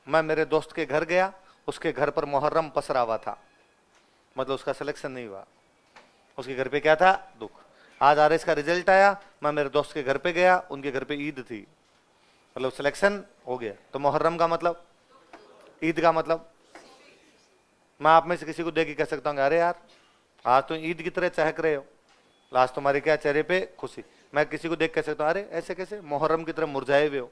मैं मेरे दोस्त के घर गया, उसके घर पर मुहर्रम पसरा हुआ था, मतलब उसका सिलेक्शन नहीं हुआ, उसके घर पे क्या था? दुख। आज आरएस का रिजल्ट आया, मैं मेरे दोस्त के घर पे गया, उनके घर पे ईद थी, मतलब सिलेक्शन हो गया। तो मुहर्रम का मतलब, ईद का मतलब, मैं आप में से किसी को देख के कह सकता हूँ अरे यार आज तो ईद की तरह चहक रहे हो, लास्ट तुम्हारे क्या चेहरे पे खुशी। मैं किसी को देख कह सकता हूँ अरे ऐसे कैसे, मुहर्रम की तरह मुरझाए हुए हो,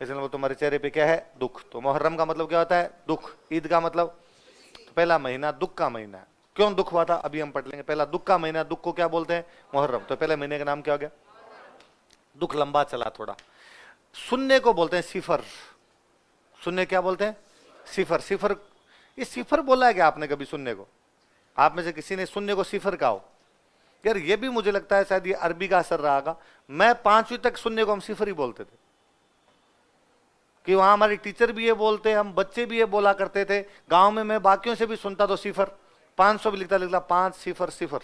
इसलिए वो तुम्हारे चेहरे पे क्या है? दुख। तो मुहर्रम का मतलब क्या होता है? दुख। ईद का मतलब, तो पहला महीना दुख का महीना है, क्यों दुख हुआ था अभी हम पढ़ लेंगे। पहला दुख का महीना, दुख को क्या बोलते हैं? मुहर्रम। तो पहले महीने का नाम क्या हो गया? दुख लंबा चला थोड़ा। शून्य को बोलते हैं सिफर। शून्य क्या बोलते हैं? सिफर। सिफर, ये सिफर बोला है क्या आपने कभी शून्य को? आप में से किसी ने शून्य को सिफर कहा हो? यार ये भी मुझे लगता है शायद ये अरबी का असर रहा होगा। मैं 5वीं तक शून्य को हम सिफर ही बोलते थे, कि वहां हमारे टीचर भी ये बोलते, हम बच्चे भी ये बोला करते थे। गांव में मैं बाकियों से भी सुनता तो सिफर, 500 भी लिखता 5 सिफर सिफर।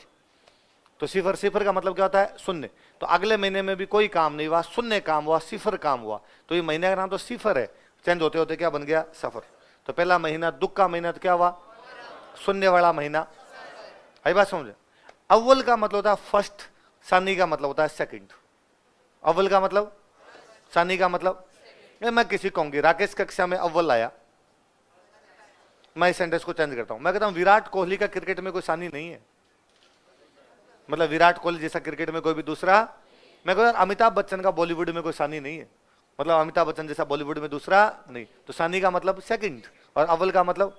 तो सिफर, सिफर का मतलब क्या होता है? शून्य। तो अगले महीने में भी कोई काम नहीं हुआ, शून्य काम हुआ, सिफर काम हुआ। तो ये महीने का नाम तो सिफर है, चेंज होते होते क्या बन गया? सफर। तो पहला महीना दुख का महीना तो क्या हुआ? शून्य वाला महीना। आई बात समझे? अव्वल का मतलब होता है फर्स्ट, सानी का मतलब होता है सेकंड। अव्वल का मतलब, सानी का मतलब। मैं किसी कहूंगी राकेश कक्षा में अव्वल आया, मैं इस सेंटेंस को चेंज करता हूं, मैं कहता हूं विराट कोहली का क्रिकेट में कोई सानी नहीं है, मतलब विराट कोहली जैसा क्रिकेट में कोई भी दूसरा। मैं कहता हूं अमिताभ बच्चन का बॉलीवुड में कोई सानी नहीं है, मतलब अमिताभ बच्चन जैसा बॉलीवुड में दूसरा नहीं। तो सानी का मतलब सेकंड, और अव्वल का मतलब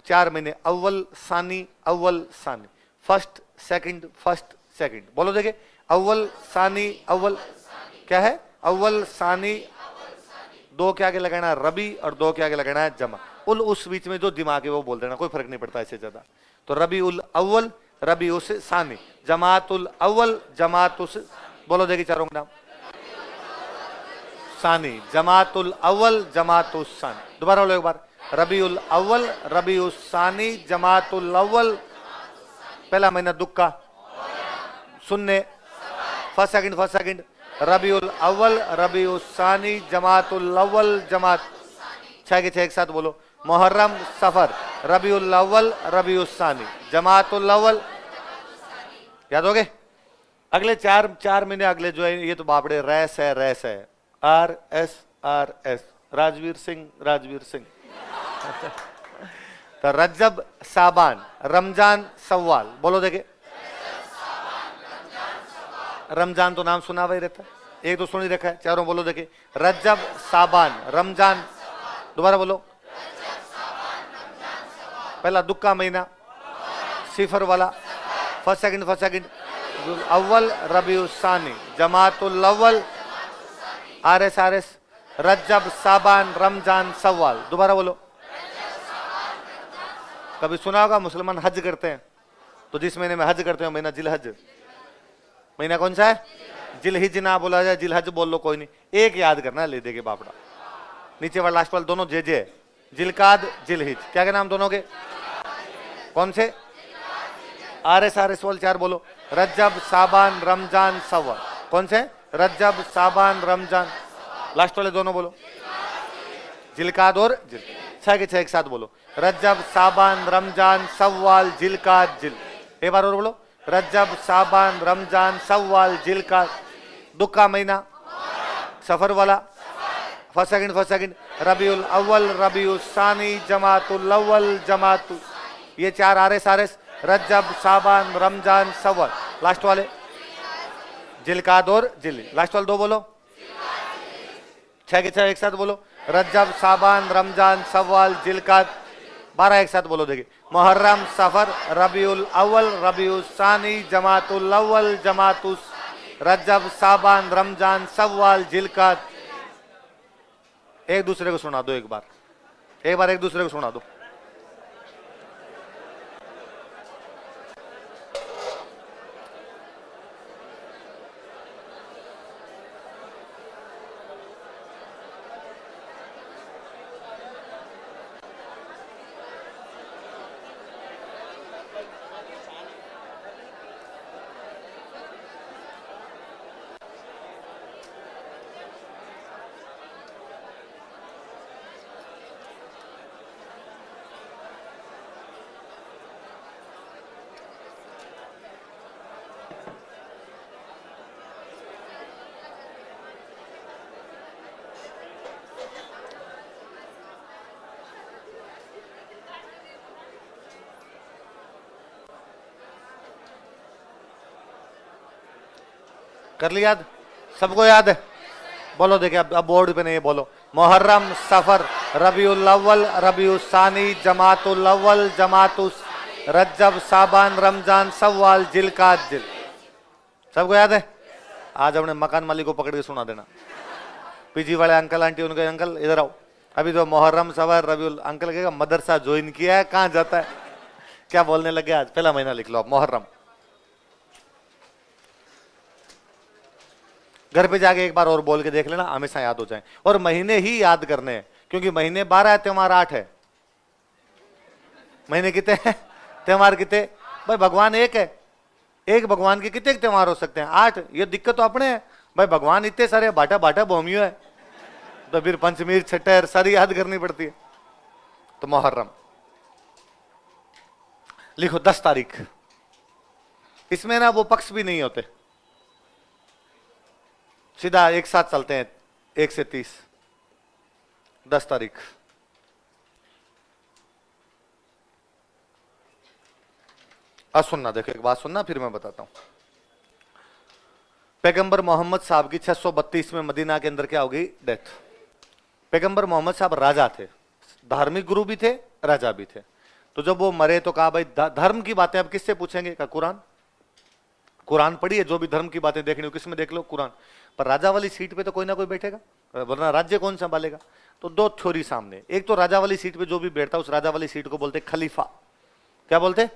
4 महीने। अव्वल सानी, अव्वल सानी, फर्स्ट सेकंड, फर्स्ट सेकंड। बोलो देखिए, अव्वल सानी अव्वल क्या है? अव्वल सानी, 2 के आगे लगाना रबी और 2 के आगे लगाना है जमा। उल उस बीच में जो दिमाग है वो बोल देना, कोई फर्क नहीं पड़ता इससे ज्यादा। तो रबी उल अव्वल, रबी उस सानी, जमातुल अव्वल, जमात उस। बोलो देखिए चारों का नाम। सानी, जमातुल अव्वल, जमात उस सानी। दोबारा बोलो एक बार। रबी उल अव्वल, रबी उस सानी, जमातुल अव्वल। पहला महीना दुख का, शून्य, first second, first second. Rabiul अव्वल, रबीउल सानी, जमातुल अव्वल, जमात। 6 के 6 एक साथ बोलो। मुहर्रम, सफर, रबीउल अव्वल, रबीउल सानी, जमातुल अव्वल। याद हो गए? अगले चार महीने अगले जो है ये तो बापड़े रैस है, रैस है। RS, राजवीर सिंह, राजवीर सिंह। तो रजब, साबान, रमजान, सवाल। बोलो देखे, रमजान तो नाम सुना हुआ ही रहता है, एक तो सुन ही रखा है। चारों बोलो देखे, रजब, साबान, रमजान। दोबारा बोलो। पहला दुख का महीना, सिफर वाला, फर्स्ट सेकंड, फर्स्ट सेकंड। अव्वल, रबीउल सानी, जमातुल अव्वल, RS, रजब, साबान, रमजान, सवाल। दोबारा बोलो। कभी सुना होगा मुसलमान हज करते हैं, तो जिस महीने में हज करते हैं महीना जिलहज। महीना कौन सा है? जिलहिज ना बोला जाए, जिलहज बोल लो, कोई नहीं। एक याद करना, ले देगे बापड़ा। नीचे वाला लास्ट वाला दोनों जे जे, जिलकाद, जिलहिज। क्या के नाम दोनों के? कौन से? RS वाले 4 बोलो। रजब, साबान, रमजान, सवाल। कौन से? रजब, साबान, रमजान। लास्ट वाले दोनों बोलो। जिलकाद और जिल। 6 के 6 एक साथ बोलो। रजब, साबान, रमजान, सवाल, जिलकाद, जिल। एक बार और बोलो। रजब, साबान, रमजान, सवाल, जिलकाद। दुख का महीना, सफर वाला, first second, first second. Rabiul अव्वल, रबीउल सानी, जमातुल अव्वल, जमातुल। ये 4 RS, रजब, साबान, रमजान, सवाल। लास्ट वाले जिलकाद और जिल। लास्ट वाले 2 बोलो। 6 के 6 एक साथ बोलो। रजब, साबान, रमजान, सवाल, जिलकाद। 12 एक साथ बोलो देखिए। मुहर्रम, सफर, रबीउल अव्वल, रबीउल सानी, जमातुल अव्वल, जमातुस। रजब, साबान, रमजान, सवाल, जिलकाद। एक दूसरे को सुना दो एक बार एक दूसरे को सुना दो। कर लिया याद? सबको याद है? बोलो देखिए, अब बोर्ड पे नहीं बोलो। मुहर्रम, सफर, रबीउल अव्वल, रबीउल सानी, जमातुल अव्वल, जमातुस। रज्जब, शाबान, रमजान, सव्वाल, जिलकात, जिल। सबको याद है? आज अपने मकान मालिक को पकड़ के सुना देना। पीजी वाले अंकल आंटी उनके, अंकल इधर आओ, अभी तो मोहर्रम, सवार, रबीउल। अंकल कहेगा मदरसा ज्वाइन किया है, कहाँ जाता है, क्या बोलने लगे आज? पहला महीना लिख लो आप, मोहर्रम। घर पे जाके एक बार और बोल के देख लेना, हमेशा याद हो जाए। और महीने ही याद करने हैं, क्योंकि महीने 12 है, त्योहार 8 है। महीने कितने हैं? त्योहार कितने? भाई भगवान एक है, एक भगवान के कितने त्योहार हो सकते हैं? 8। ये दिक्कत तो अपने है भाई, भगवान इतने सारे, बाटा बाटा भूमियो है, तो फिर पंचमीर, छठर सारी याद करनी पड़ती है। तो मुहर्रम लिखो 10 तारीख। इसमें ना वो पक्ष भी नहीं होते, सीधा एक साथ चलते हैं, 1 से 30। 10 तारीख आज सुनना, देखो एक बात सुनना, फिर मैं बताता हूं। पैगंबर मोहम्मद साहब की 632 में मदीना के अंदर क्या हो गई? डेथ। पैगंबर मोहम्मद साहब राजा थे, धार्मिक गुरु भी थे, राजा भी थे। तो जब वो मरे तो कहा भाई धर्म की बातें अब किससे पूछेंगे? कहा कुरान। कुरान पढ़िए, जो भी धर्म की बातें देखनी हो किसमें देख लो, कुरान। पर राजा वाली सीट पे तो कोई ना कोई बैठेगा, वरना राज्य कौन संभालेगा? तो 2 थ्योरी सामने। एक तो राजा वाली सीट पे जो भी बैठता उस राजा वाली सीट को बोलते खलीफा। क्या बोलते?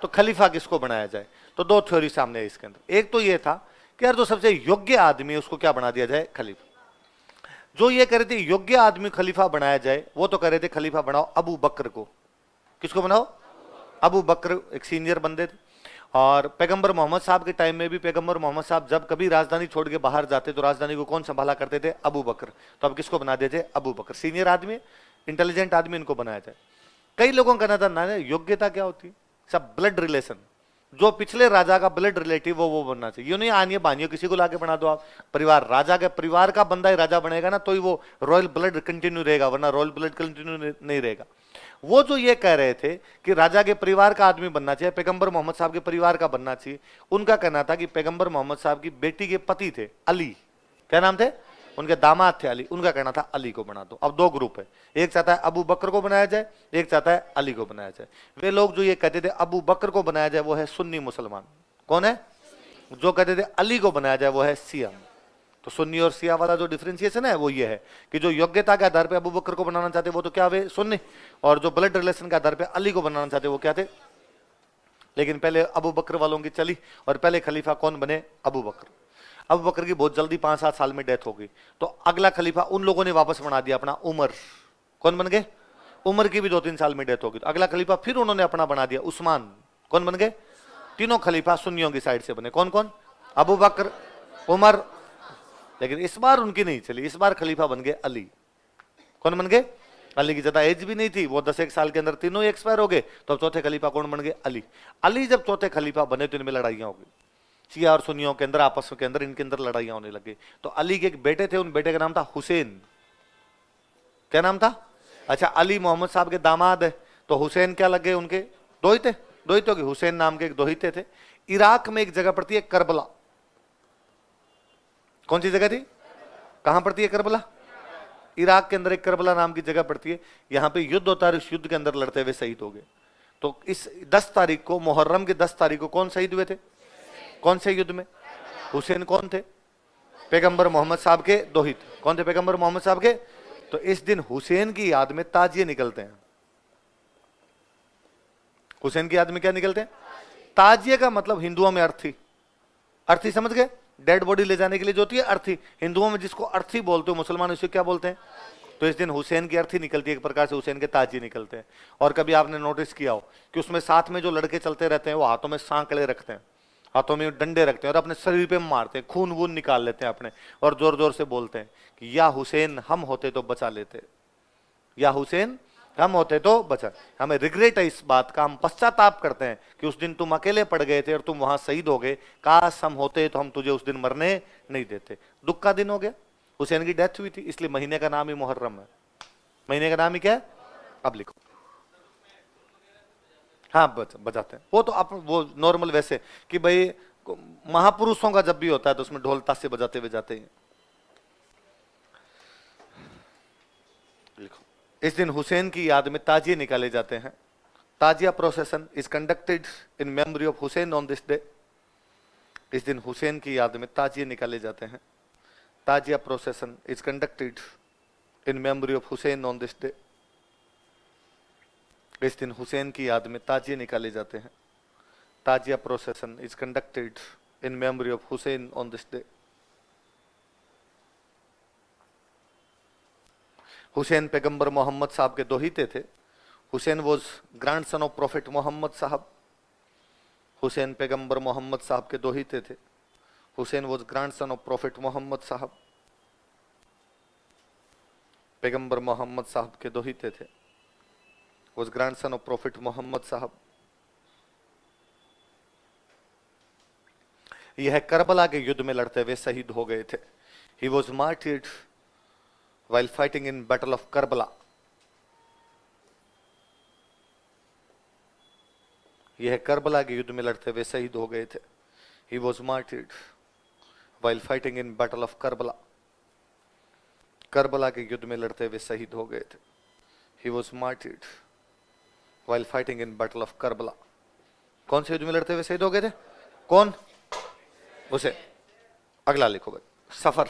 तो खलीफा किसको बनाया जाए? तो 2 थ्योरी सामने है इसके अंदर। एक तो ये था कि यार जो सबसे योग्य आदमी है उसको क्या बना दिया जाए? खलीफा। जो ये कह रहे थे योग्य आदमी खलीफा बनाया जाए, वो तो कह रहे थे खलीफा बनाओ अबू बकर को। किसको बनाओ? अबू बकर एक सीनियर बंदे थे। और पैगंबर मोहम्मद साहब के टाइम में भी पैगंबर मोहम्मद साहब जब कभी राजधानी छोड़ के बाहर जाते तो राजधानी को कौन संभाला करते थे? अबू बकर। तो अब किसको बना देते? अबू बकर। सीनियर आदमी, इंटेलिजेंट आदमी, इनको बनाया जाए। कई लोगों का कहना था ना योग्यता क्या होती है? सब ब्लड रिलेशन, जो पिछले राजा का ब्लड रिलेटिव वो बनना चाहिए। यूं नहीं आनिए बानियो किसी को लाके बना दो आप। परिवार, राजा के परिवार का बंदा ही राजा बनेगा ना, तो ही वो रॉयल ब्लड कंटिन्यू रहेगा, वरना रॉयल ब्लड कंटिन्यू नहीं रहेगा। वो जो ये कह रहे थे कि राजा के परिवार का आदमी बनना चाहिए, पैगंबर मोहम्मद साहब के परिवार का बनना चाहिए, उनका कहना था कि पैगंबर मोहम्मद साहब की बेटी के पति थे अली, क्या नाम थे उनके? दामाद थे अली। उनका कहना था अली को बना दो। अब 2 ग्रुप है, एक चाहता है अबू बकर को बनाया जाए, एक चाहता है अली को बनाया जाए। वे लोग जो ये कहते थे अबू बकर को बनाया जाए वो है सुन्नी मुसलमान। कौन है? जो कहते थे अली को बनाया जाए वो है सिया। तो सुन्नी और सिया वाला जो डिफरेंशिएशन है वो ये है कि जो योग्यता के आधार पर अबू बकर को बनाना चाहते वो तो क्या वे सुन्नी, और जो ब्लड रिलेशन के आधार पर अली को बनाना चाहते वो क्या थे? लेकिन पहले अबू बकर वालों की चली, और पहले खलीफा कौन बने? अबू बकर। अबू बकर की बहुत जल्दी 5-7 साल में डेथ हो गई, तो अगला खलीफा उन लोगों ने वापस बना दिया अपना उमर। कौन बन गए? उमर की भी 2-3 साल में डेथ हो गई, तो अगला खलीफा फिर उन्होंने अपना बना दिया उस्मान। कौन बन गए? तीनों खलीफा सुन्नियों की साइड से बने। कौन कौन? अबू बकर, उमर। लेकिन इस बार उनकी नहीं चली, इस बार खलीफा बन गए अली। कौन बन गए? अली की ज्यादा एज भी नहीं थी, वो 10-1 साल के अंदर तीनों एक्सपायर हो गए। तो चौथे खलीफा कौन बन गए? अली। अली जब चौथे खलीफा बने तो इनमें लड़ाइयां हो गई, शिया और सुन्नियों के अंदर, आपस के अंदर इनके अंदर लड़ाइयां होने लगी। तो अली के एक बेटे थे, उन बेटे का नाम था हुसैन। क्या नाम था? अच्छा, अली मोहम्मद साहब के दामाद है, तो हुसैन क्या लगे उनके? दोहिते। दोहितों के हुसैन नाम के एक दोहिते थे। इराक में एक जगह पड़ती है करबला। कौन सी जगह थी? कहां पड़ती है करबला? इराक के अंदर एक करबला नाम की जगह पड़ती है। यहां पे युद्ध होता है, इस युद्ध के अंदर लड़ते हुए शहीद हो गए। तो इस 10 तारीख को, मुहर्रम के 10 तारीख को कौन शहीद हुए थे? कौन से युद्ध में? हुसैन कौन थे? पैगंबर मोहम्मद साहब के दोहित। कौन थे? पैगंबर मोहम्मद साहब के। तो इस दिन हुसैन की याद में ताजिए निकलते हैं। हुसैन की याद में क्या निकलते हैं? ताजिए का मतलब हिंदुओं में अर्थी। अर्थी समझ गए? डेड बॉडी ले जाने के लिए जो होती है अर्थी, हिंदुओं में जिसको अर्थी बोलते हो, मुसलमान उसे क्या बोलते हैं? तो इस दिन हुसैन की अर्थी निकलती है, एक प्रकार से हुसैन के ताजिए निकलते हैं। और कभी आपने नोटिस किया हो कि उसमें साथ में जो लड़के चलते रहते हैं वो हाथों में सांकड़े रखते हैं, हाथों में डंडे रखते हैं और अपने शरीर पे मारते हैं, खून वून निकाल लेते हैं अपने, और जोर जोर से बोलते हैं कि या हुसैन हम होते तो बचा लेते, या हुसैन हम होते तो बचा। हमें रिग्रेट है इस बात का, हम पश्चाताप करते हैं कि उस दिन तुम अकेले पड़ गए थे और तुम वहां शहीद हो गए, काश हम होते तो हम तुझे उस दिन मरने नहीं देते। दुख का दिन हो गया, हुसैन की डेथ हुई थी, इसलिए महीने का नाम ही मुहर्रम है। महीने का नाम ही क्या है? अब लिखो। हाँ बजाते हैं वो तो आप, वो नॉर्मल वैसे कि भाई महापुरुषों का जब भी होता है तो उसमें ढोल ताशे बजाते हुए जाते हैं। लिखो, इस दिन हुसैन की याद में ताजिए निकाले जाते हैं। Tazia procession is conducted in memory of Hussain on this day. इस दिन हुसैन की याद में ताजिए निकाले जाते हैं। Tazia procession is conducted in memory of Hussain on this day. इस दिन हुसैन की याद में ताजिए निकाले जाते हैं। Tazia procession is conducted in memory of Hussain on this day. Hussain पैगंबर मोहम्मद साहब के दोहिते थे। Hussain was grandson of prophet Mohammad Sahab. Hussain पैगंबर मोहम्मद साहब के दोहिते थे। Hussain was grandson of prophet Mohammad Sahab. पैगंबर मोहम्मद साहब के दोहिते थे। Was grandson of prophet Mohammad Sahab. यह करबला के युद्ध में लड़ते हुए शहीद हो गए थे। He was martyred while fighting in battle of Karbala। यह करबला के युद्ध में लड़ते हुए शहीद हो गए थे। He was martyred while fighting in battle of Karbala। Karbala के युद्ध में लड़ते हुए शहीद हो गए थे। He was martyred while fighting in battle of Karbala। कौन से युद्ध में लड़ते हुए शहीद हो गए थे? कौन? उसे अगला लिखो भाई। सफर।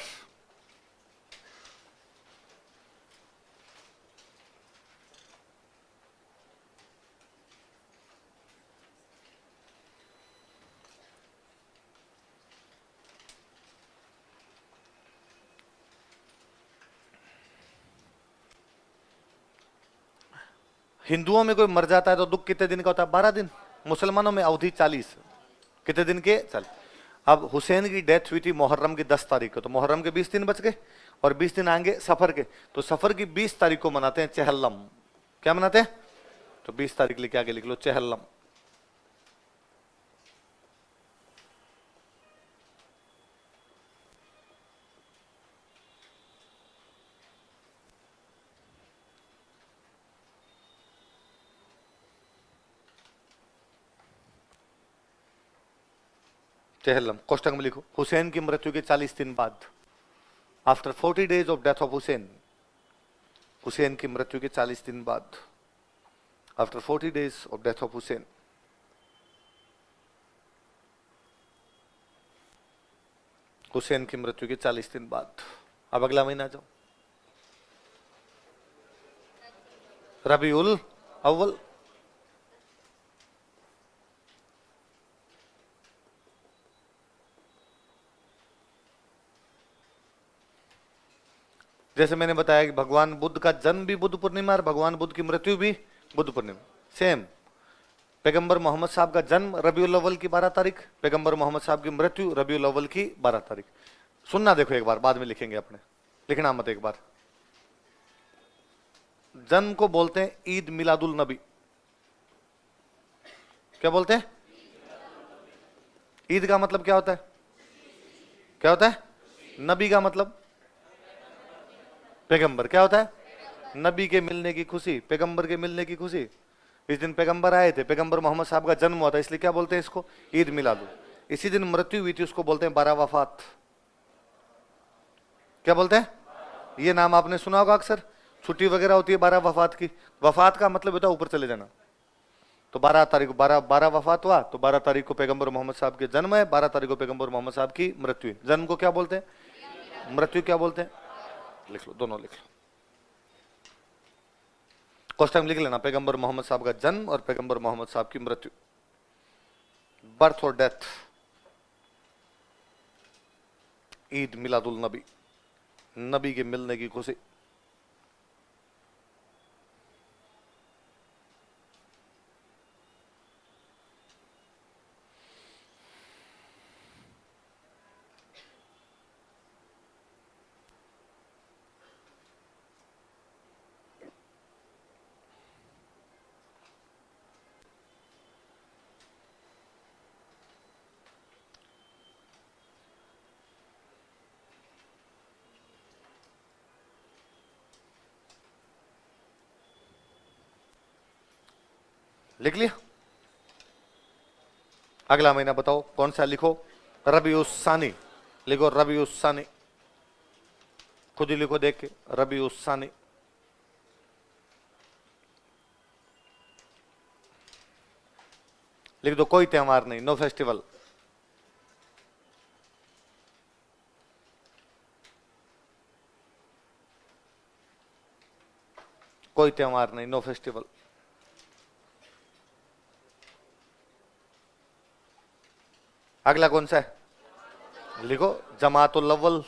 हिंदुओं में कोई मर जाता है तो दुख कितने दिन का होता है? 12 दिन। मुसलमानों में अवधि 40। कितने दिन के? चल। अब हुसैन की डेथ हुई थी मुहर्रम की 10 तारीख को, तो मुहर्रम के 20 दिन बच गए और 20 दिन आएंगे सफर के, तो सफर की 20 तारीख को मनाते हैं चहल्लम। क्या मनाते हैं? तो 20 तारीख लिख के आगे लिख लो चहल्लम। चहल्लम कोष्टक में लिखो। हुसैन की मृत्यु के 40 दिन बाद, after 40 days of death of Hussain. Hussain की मृत्यु के 40 दिन बाद, after 40 days of death of Hussain. Hussain की मृत्यु के 40 दिन बाद। अब अगला महीना जाओ, रबीउल अव्वल। जैसे मैंने बताया कि भगवान बुद्ध का जन्म भी बुद्ध पूर्णिमा और भगवान बुद्ध की मृत्यु भी बुद्ध पूर्णिमा सेम। पैगंबर मोहम्मद साहब का जन्म रबीउल अव्वल की 12 तारीख, पैगंबर मोहम्मद साहब की मृत्यु रबीउल अव्वल की 12 तारीख। सुनना देखो एक बार, बाद में लिखेंगे अपने, लिखना मत एक बार। जन्म को बोलते हैं ईद मिलादुल नबी। क्या बोलते हैं? ईद का मतलब क्या होता है? क्या होता है? नबी का मतलब पैगंबर। क्या होता है? नबी के मिलने की खुशी, पैगंबर के मिलने की खुशी। इस दिन पैगंबर आए थे, पैगंबर मोहम्मद साहब का जन्म हुआ था, इसलिए क्या बोलते हैं इसको? ईद मिलादुल। इसी दिन मृत्यु हुई थी, उसको बोलते हैं 12 वफात। क्या बोलते हैं? ये नाम आपने सुना होगा अक्सर, छुट्टी वगैरह होती है 12 वफात की। वफात का मतलब होता है ऊपर चले जाना। तो 12 तारीख को 12 वफात हुआ, तो 12 तारीख को पैगंबर मोहम्मद साहब के जन्म है, 12 तारीख को पैगंबर मोहम्मद साहब की मृत्यु है। जन्म को क्या बोलते हैं? मृत्यु क्या बोलते हैं? लिख लो, दोनों लिख लो। क्वेश्चन लिख लेना, पैगंबर मोहम्मद साहब का जन्म और पैगंबर मोहम्मद साहब की मृत्यु, बर्थ और डेथ। ईद मिलादुल नबी, नबी के मिलने की खुशी। लिख लिया? अगला महीना बताओ कौन सा? लिखो रबीउस सानी। लिखो रबीउस सानी, खुद ही लिखो देख के, रबीउस सानी। लिख दो कोई त्योहार नहीं, नो फेस्टिवल। कोई त्योहार नहीं, नो फेस्टिवल। अगला कौन सा है? लिखो जमातुल अव्वल।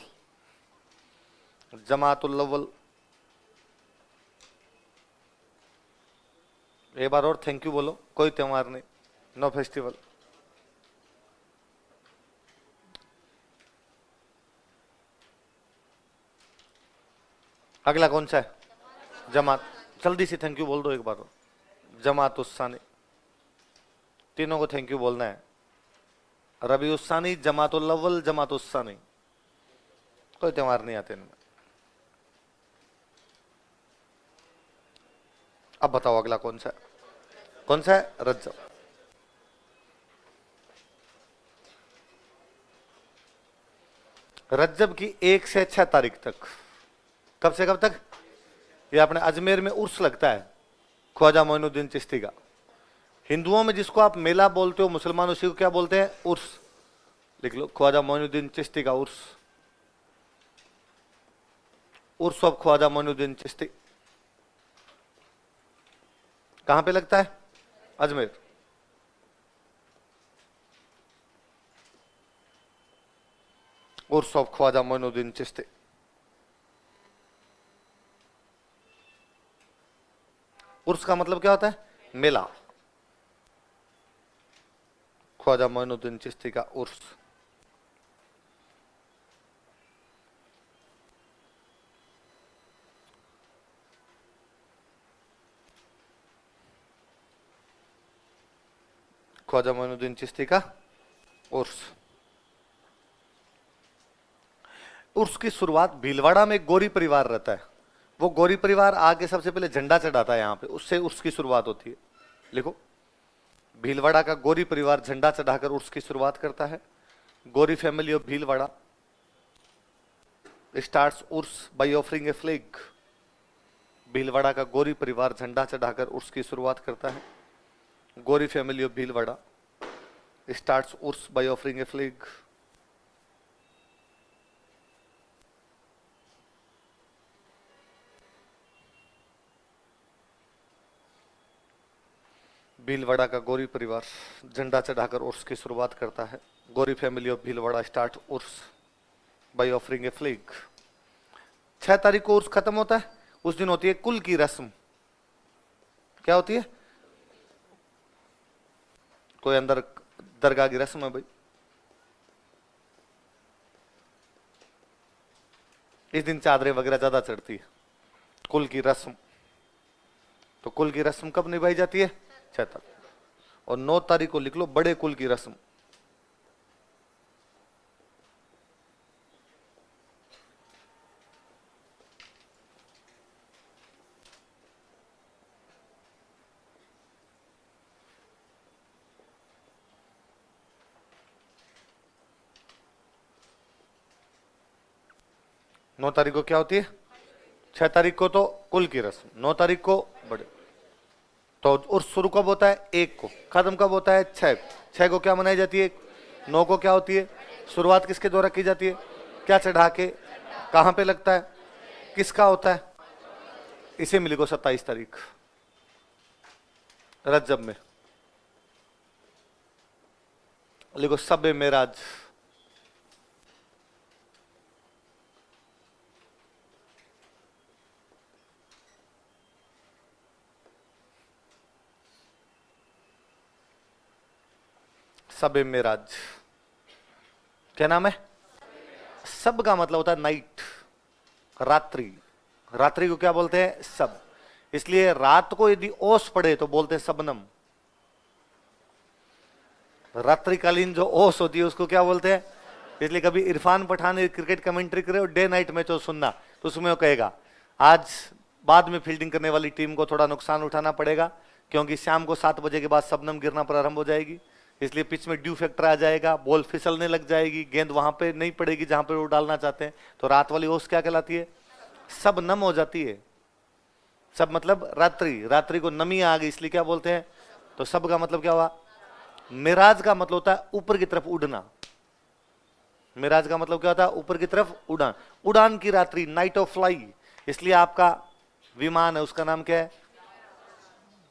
जमातुल अव्वल। एक बार और थैंक यू बोलो। कोई त्योहार नहीं, नो फेस्टिवल। अगला कौन सा है? जमात। जल्दी से थैंक यू बोल दो एक बार। जमात उस्सानी। तीनों को थैंक यू बोलना है। रबी उस्सानी, जमातुल अव्वल, जमात उस्सानी। कोई त्योहार नहीं आते इनमें। अब बताओ अगला कौन सा है? कौन सा है? रज्जब। रज्जब की 1 से 6 तारीख तक। कब से कब तक? ये अपने अजमेर में उर्स लगता है, ख्वाजा मोइनुद्दीन चिश्ती का। हिंदुओं में जिसको आप मेला बोलते हो, मुसलमान उसी को क्या बोलते हैं? उर्स। लिख लो, ख्वाजा मोइनुद्दीन चिश्ती का उर्स। उर्स ऑफ ख्वाजा मोइनुद्दीन चिश्ती। कहां पे लगता है? अजमेर। उर्स ऑफ ख्वाजा मोइनुद्दीन चिश्ती। उर्स का मतलब क्या होता है? मेला। ख्वाजा मोइनुद्दीन चिश्ती का उर्स। ख्वाजा मोइनुद्दीन चिश्ती का उर्स। उर्स की शुरुआत भीलवाड़ा में गोरी परिवार रहता है, वो गोरी परिवार आके सबसे पहले झंडा चढ़ाता है यहाँ पे, उससे उर्स की शुरुआत होती है। लिखो, भीलवाड़ा का गोरी परिवार झंडा चढ़ाकर उर्स की शुरुआत करता है। गोरी family of Bhilwara starts Urs by offering A flag. Bhilwara का गोरी परिवार झंडा चढ़ाकर उर्स की शुरुआत करता है। गोरी family of Bhilwara starts Urs by offering A flag. Bhilwara का गोरी परिवार झंडा चढ़ाकर उर्स की शुरुआत करता है। गोरी family of Bhilwara start Urs by offering A flag. 6 तारीख को उर्स खत्म होता है। उस दिन होती है कुल की रस्म। क्या होती है? कोई अंदर दरगाह की रस्म है भाई। इस दिन चादरें वगैरह ज्यादा चढ़ती है। कुल की रस्म। तो कुल की रस्म कब निभाई जाती है? 6 तारीख। और 9 तारीख को लिख लो बड़े कुल की रस्म। नौ तारीख को क्या होती है? 6 तारीख को तो कुल की रस्म, 9 तारीख को बड़े। तो उर्स शुरू कब होता है? 1 को। खत्म कब होता है? 6। 6 को क्या मनाई जाती है? 9 को क्या होती है? शुरुआत किसके द्वारा की जाती है? क्या चढ़ा के? कहां पे लगता है? किसका होता है? इसे मिली को 27 तारीख रज्जब में। लिखो सब मेराज। सब मेराज क्या नाम है? सब का मतलब होता है नाइट, रात्रि। रात्रि को क्या बोलते हैं? सब। इसलिए रात को यदि ओस पड़े तो बोलते हैं सबनम। रात्रिकालीन जो ओस होती है उसको क्या बोलते हैं? इसलिए कभी इरफान पठान क्रिकेट कमेंट्री करे और डे नाइट मैच सुनना तो उसमें वो कहेगा आज बाद में फील्डिंग करने वाली टीम को थोड़ा नुकसान उठाना पड़ेगा क्योंकि शाम को 7 बजे के बाद सबनम गिरना प्रारंभ हो जाएगी, इसलिए पिच में ड्यू फैक्टर आ जाएगा, बॉल फिसलने लग जाएगी, गेंद वहां पे नहीं पड़ेगी जहां पे वो डालना चाहते हैं। तो रात वाली ओस क्या कहलाती है? सब नम हो जाती है। सब मतलब रात्रि। रात्रि को नमी आ गई इसलिए क्या बोलते हैं? तो सब का मतलब क्या हुआ? मिराज का मतलब होता है ऊपर की तरफ उड़ना। मिराज का मतलब क्या होता है? ऊपर की तरफ उड़ान। उड़ान की रात्रि, नाइट ऑफ फ्लाई, इसलिए आपका विमान है उसका नाम क्या है?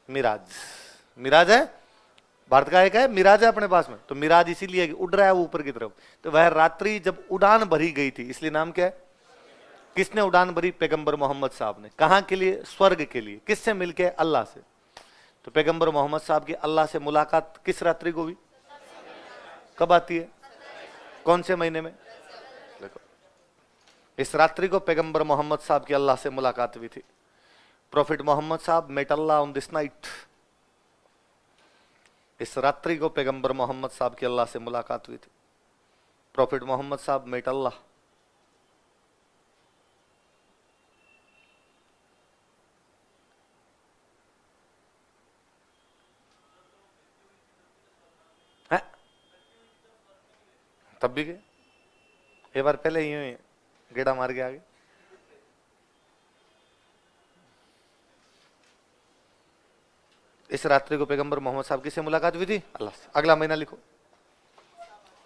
मिराज। मिराज है, भारत का एक है मिराज है अपने पास में, तो मिराज इसीलिए उड़ रहा है वो ऊपर की तरफ। तो वह रात्रि जब उड़ान भरी गई थी, इसलिए नाम क्या है? किसने उड़ान भरी? पैगंबर मोहम्मद साहब ने। कहां के लिए? स्वर्ग के लिए। किससे मिलके? अल्लाह से। तो पैगंबर मोहम्मद साहब की अल्लाह से मुलाकात किस रात्रि को हुई? कब आती है? कौन से महीने में? देखो, इस रात्रि को पैगंबर मोहम्मद साहब की अल्लाह से मुलाकात हुई थी। प्रॉफिट मोहम्मद साहब met Allah on this night. इस रात्रि को पैगंबर मोहम्मद साहब की अल्लाह से मुलाकात हुई थी। प्रॉफिट मोहम्मद साहब मेट अल्लाह। तब भी गए, एक बार पहले ही गेड़ा मार के आगे। इस रात्रि को पैगंबर मोहम्मद साहब किससे मुलाकात हुई थी? अल्लाह से। अगला महीना लिखो,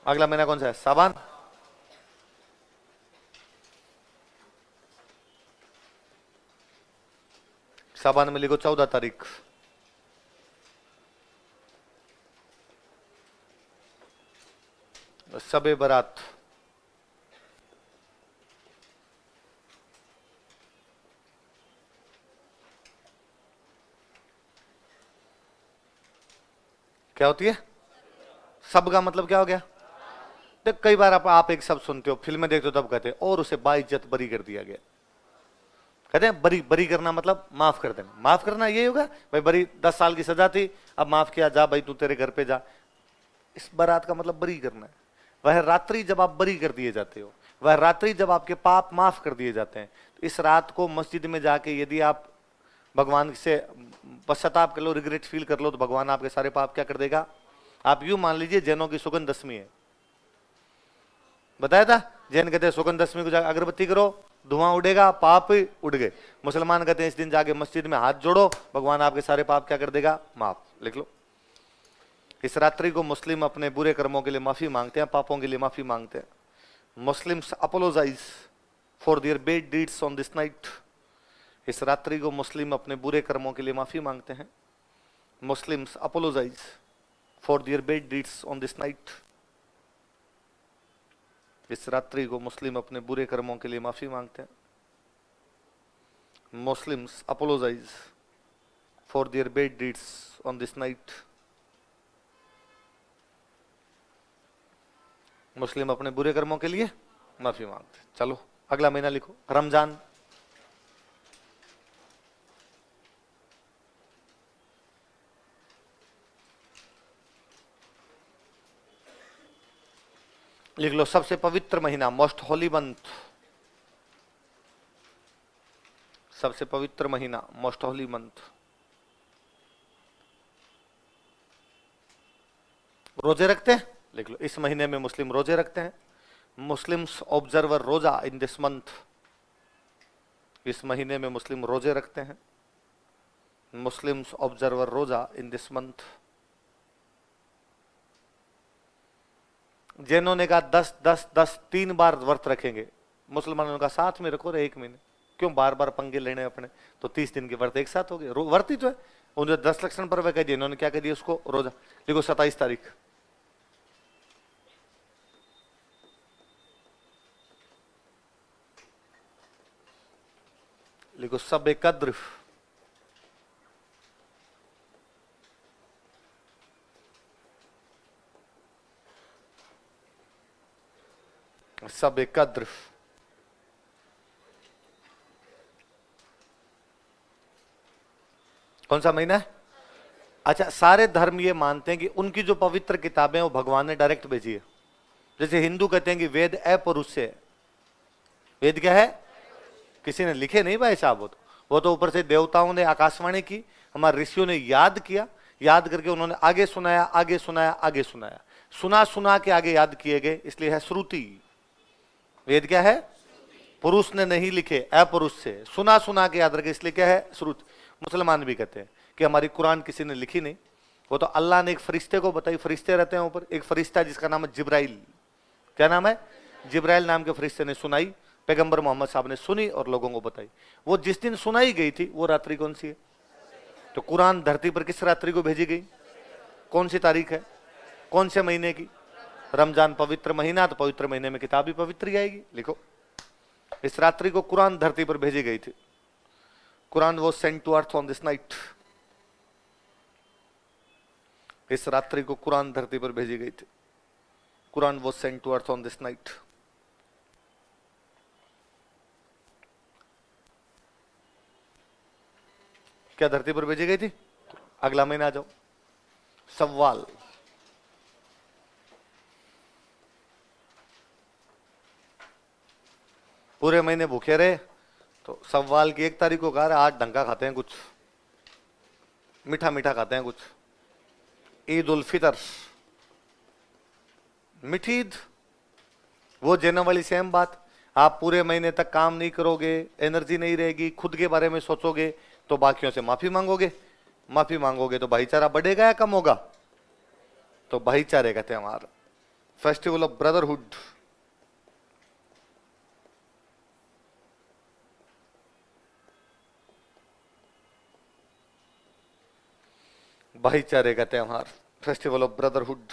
अगला महीना कौन सा है? साबान। साबान में लिखो 14 तारीख। सबे बरात। क्या होती है? सब का मतलब क्या हो गया? देख, कई बार आप एक शब्द सुनते हो, फिल्में देखते हो, तब कहते हैं और उसे बाइज्जत बरी कर दिया गया। कहते हैं बरी, बरी करना मतलब माफ कर देना। माफ करना ये होगा भाई, बरी 10 साल की सजा थी, अब माफ किया, जा भाई तू तेरे घर पे जा। इस बारात का मतलब बरी करना है। वह रात्रि जब आप बरी कर दिए जाते हो, वह रात्रि जब आपके पाप माफ कर दिए जाते हैं, तो इस रात को मस्जिद में जाके यदि आप भगवान से पश्चाताप कर लो, रिग्रेट फील कर लो, तो भगवान आपके सारे पाप क्या कर देगा? आप यूं मान लीजिए जैनों की सुगंध दशमी है, बताया था। जैन कहते हैं सुगंध दशमी को जाकर अगरबत्ती करो, धुआं उड़ेगा, पाप उड़ गए। मुसलमान कहते हैं इस दिन जाके मस्जिद में हाथ जोड़ो, भगवान आपके सारे पाप क्या कर देगा? माफ। लिख लो, इस रात्रि को मुस्लिम अपने बुरे कर्मों के लिए माफी मांगते हैं, पापों के लिए माफी मांगते हैं। Muslims apologise for their bad deeds on this night. इस रात्रि को मुस्लिम अपने बुरे कर्मों के लिए माफी मांगते हैं। Muslims apologise for their bad deeds on this night. इस रात्रि को मुस्लिम अपने बुरे कर्मों के लिए माफी मांगते हैं। Muslims apologise for their bad deeds on this night. Muslim अपने बुरे कर्मों के लिए माफी मांगते हैं। चलो अगला महीना लिखो, रमजान। लिख लो, सबसे पवित्र महीना, मोस्ट होली मंथ। सबसे पवित्र महीना, मोस्ट होली मंथ। रोजे रखते हैं? लिख लो, इस महीने में मुस्लिम रोजे रखते हैं। मुस्लिम्स ऑब्जर्वर रोजा इन दिस मंथ। इस महीने में मुस्लिम रोजे रखते हैं। मुस्लिम्स ऑब्जर्वर रोजा इन दिस मंथ। जैनों ने कहा 10 10 10 3 बार व्रत रखेंगे, मुसलमानों ने कहा साथ में रखो रे 1 महीने, क्यों बार बार पंगे लेने अपने, तो 30 दिन के व्रत एक साथ हो गए। व्रत ही तो है। उन्होंने 10 लक्षण पर वह कह दिया, इन्होंने क्या कह दिया उसको? रोजा। देखो 27 तारीख। लिखो, सब कद्र। सब कद्र। कौन सा महीना है? अच्छा, सारे धर्म ये मानते हैं कि उनकी जो पवित्र किताबें वो भगवान ने डायरेक्ट भेजी है। जैसे हिंदू कहते हैं कि वेद अपरुष से है। वेद क्या है? किसी ने लिखे नहीं भाई साहब, वो तो ऊपर से देवताओं ने आकाशवाणी की, हमारे ऋषियों ने याद किया, याद करके उन्होंने आगे सुनाया, आगे सुनाया, आगे सुनाया, सुना सुना के आगे याद किए गए, इसलिए है श्रुति। वेद क्या है? पुरुष ने नहीं लिखे, अपुरुष से सुना सुना के याद रखे, इसलिए क्या है? श्रुति। मुसलमान भी कहते हैं कि हमारी कुरान किसी ने लिखी नहीं, वो तो अल्लाह ने एक फरिश्ते को बताई, फरिश्ते रहते हैं ऊपर, एक फरिश्ता जिसका नाम है जिब्राइल। क्या नाम है? जिब्राइल नाम के फरिश्ते ने सुनाई, पैगंबर मोहम्मद साहब ने सुनी और लोगों को बताई। वो जिस दिन सुनाई गई थी वो रात्रि कौन सी है? तो कुरान धरती पर किस रात्रि को भेजी गई? कौन सी तारीख है? कौन से महीने की? रमजान पवित्र महीना, तो पवित्र महीने में किताब भी पवित्र ही आएगी। लिखो, इस रात्रि को कुरान धरती पर भेजी गई थी। Quran was sent to earth on this night. इस रात्रि को कुरान धरती पर भेजी गई थी। Quran was sent to earth on this night. क्या धरती पर भेजी गई थी? अगला महीना आ जाओ, सव्वाल। पूरे महीने भूखे रहे तो सव्वाल की 1 तारीख को कहा आज ढंग का खाते हैं, कुछ मीठा मीठा खाते हैं कुछ। ईद उल फितर, मीठी ईद, वो जेने वाली सेम बात। आप पूरे महीने तक काम नहीं करोगे, एनर्जी नहीं रहेगी, खुद के बारे में सोचोगे, तो बाकियों से माफी मांगोगे। माफी मांगोगे तो भाईचारा बढ़ेगा या कम होगा? तो भाईचारे का त्योहार, फेस्टिवल ऑफ ब्रदरहुड। भाईचारे का त्योहार, फेस्टिवल ऑफ ब्रदरहुड।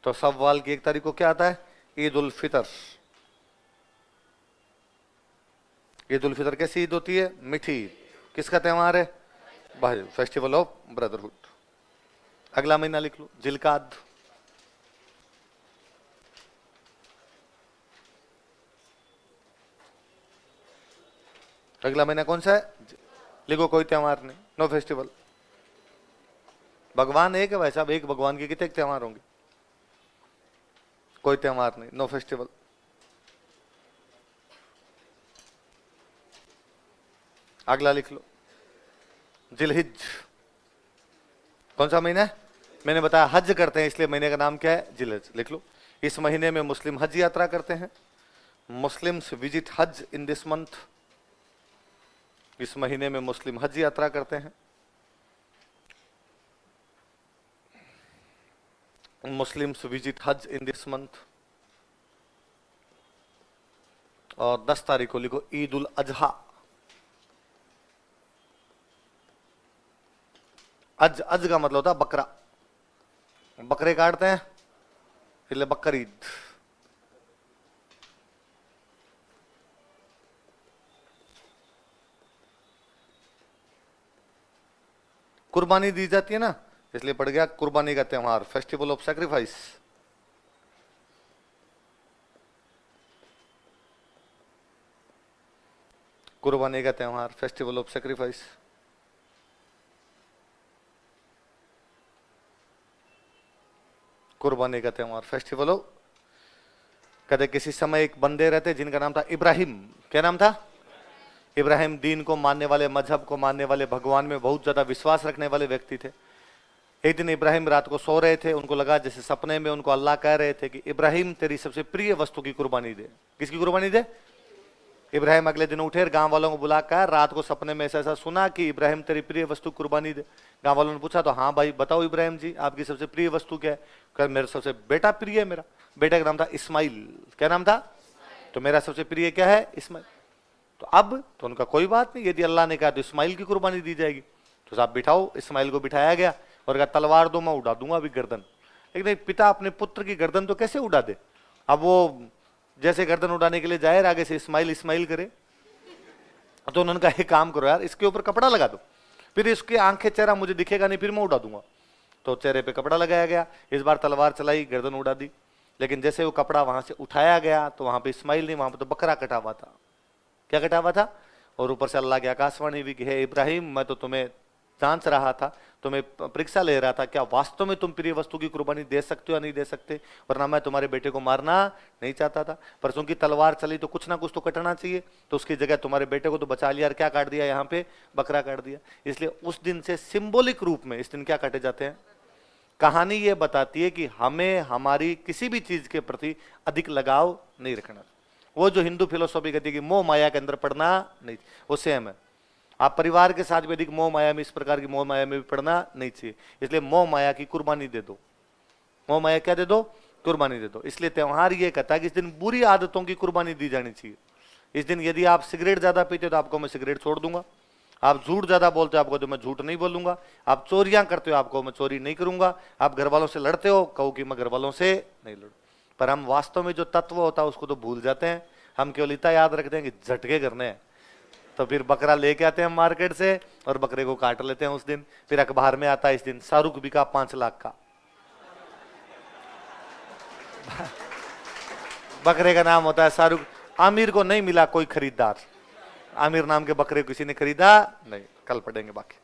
तो सव्वाल की 1 तारीख को क्या आता है? ईद उल फितर। ईद उल फितर कैसी ईद होती है? मीठी ईद। किसका त्योहार है? भाई, फेस्टिवल ऑफ ब्रदरहुड। अगला महीना लिख लो, जिलकाद। अगला महीना कौन सा है? लिखो, कोई त्योहार नहीं, नो फेस्टिवल। भगवान एक है भाई साहब, एक भगवान के कितने त्योहार होंगे? कोई त्योहार नहीं, नो फेस्टिवल। अगला लिख लो, जिलहिज। कौन सा महीना है? मैंने बताया हज करते हैं, इसलिए महीने का नाम क्या है? जिलहिज। लिख लो, इस महीने में मुस्लिम हज यात्रा करते हैं। मुस्लिम्स विजिट हज इन दिस मंथ। इस महीने में मुस्लिम हज यात्रा करते हैं। मुस्लिम्स विजिट हज इन दिस मंथ। और 10 तारीख को लिखो ईद उल अजहा। अज का मतलब होता है बकरा, बकरे काटते हैं इसलिए बकरीद। कुर्बानी दी जाती है ना, इसलिए पड़ गया कुर्बानी का त्योहार, फेस्टिवल ऑफ सैक्रिफाइस। कुर्बानी का त्योहार, फेस्टिवल ऑफ सैक्रिफाइस। कुर्बानी का त्योहार, फेस्टिवल ऑफ। कहते किसी समय एक बंदे रहते जिनका नाम था इब्राहिम। क्या नाम था? इब्राहिम दीन को मानने वाले, मजहब को मानने वाले, भगवान में बहुत ज्यादा विश्वास रखने वाले व्यक्ति थे। एक दिन इब्राहिम रात को सो रहे थे, उनको लगा जैसे सपने में उनको अल्लाह कह रहे थे कि इब्राहिम तेरी सबसे प्रिय वस्तु की कुर्बानी दे। किसकी कुर्बानी दे? इब्राहिम अगले दिन उठे, गांव वालों को बुला कर रात को सपने में ऐसा ऐसा सुना कि इब्राहिम तेरी प्रिय वस्तु कुर्बानी दे। गांव वालों ने पूछा तो हाँ भाई बताओ इब्राहिम जी, आपकी सबसे प्रिय वस्तु क्या है? कह मेरा सबसे बेटा प्रिय है, मेरा बेटा का नाम था इस्माइल। क्या नाम था? तो मेरा सबसे प्रिय क्या है? इस्माइल। तो अब तो उनका कोई बात नहीं, यदि अल्लाह ने कहा तो इस्माइल की कुर्बानी दी जाएगी। तो साहब बिठाओ, इस्माइल को बिठाया गया और कहा तलवार दो, मैं उड़ा दूंगा अभी गर्दन। लेकिन पिता अपने पुत्र की गर्दन तो कैसे उड़ा दे? अब वो जैसे गर्दन उड़ाने के लिए जाए, आगे से इस्माइल इस्माइल करे। तो उन्होंने कहा एक काम करो यार, इसके ऊपर कपड़ा लगा दो, फिर इसकी आंखें चेहरा मुझे दिखेगा नहीं, फिर मैं उड़ा दूंगा। तो चेहरे पे कपड़ा लगाया गया, इस बार तलवार चलाई, गर्दन उड़ा दी। लेकिन जैसे वो कपड़ा वहां से उठाया गया तो वहां पे इस्माइल नहीं, वहां पे तो बकरा कटा हुआ था। क्या कटा हुआ था? और ऊपर से अल्लाह की आकाशवाणी भी कि हे इब्राहिम, मैं तो तुम्हें जांच रहा था, तुम्हें परीक्षा ले रहा था, क्या वास्तव में तुम प्रिय वस्तु की कुर्बानी दे सकते हो या नहीं दे सकते? वरना मैं तुम्हारे बेटे को मारना नहीं चाहता था, पर चूंकि तलवार चली तो कुछ ना कुछ तो कटना चाहिए, तो उसकी जगह तुम्हारे बेटे को तो बचा लिया और क्या काट दिया? यहाँ पे बकरा काट दिया। इसलिए उस दिन से सिंबॉलिक रूप में इस दिन क्या काटे जाते हैं? कहानी ये बताती है कि हमें हमारी किसी भी चीज के प्रति अधिक लगाव नहीं रखना। वो जो हिंदू फिलोसॉफी कहती है कि मोह माया के अंदर पड़ना नहीं, वो सेम है। आप परिवार के साथ भी अधिक मोह माया में, इस प्रकार की मोह माया में भी पड़ना नहीं चाहिए। इसलिए मोह माया की कुर्बानी दे दो। मोह माया क्या दे दो? कुर्बानी दे दो। इसलिए त्योहार ये कहता है कि इस दिन बुरी आदतों की कुर्बानी दी जानी चाहिए। इस दिन यदि आप सिगरेट ज्यादा पीते हो तो आपको मैं सिगरेट छोड़ दूंगा। आप झूठ ज्यादा बोलते हो आपको तो मैं झूठ नहीं बोलूंगा। आप चोरियां करते हो आपको मैं चोरी नहीं करूंगा। आप घर वालों से लड़ते हो, कहो कि मैं घर वालों से नहीं लड़ू। पर हम वास्तव में जो तत्व होता है उसको तो भूल जाते हैं। हम केवल इतना याद रखते हैं कि झटके करने हैं। तो फिर बकरा लेके आते हैं मार्केट से और बकरे को काट लेते हैं उस दिन। फिर अखबार में आता है इस दिन शाहरुख बिका 5 लाख का। बकरे का नाम होता है शाहरुख। आमिर को नहीं मिला कोई खरीदार। आमिर नाम के बकरे किसी ने खरीदा नहीं। कल पढ़ेंगे बाकी।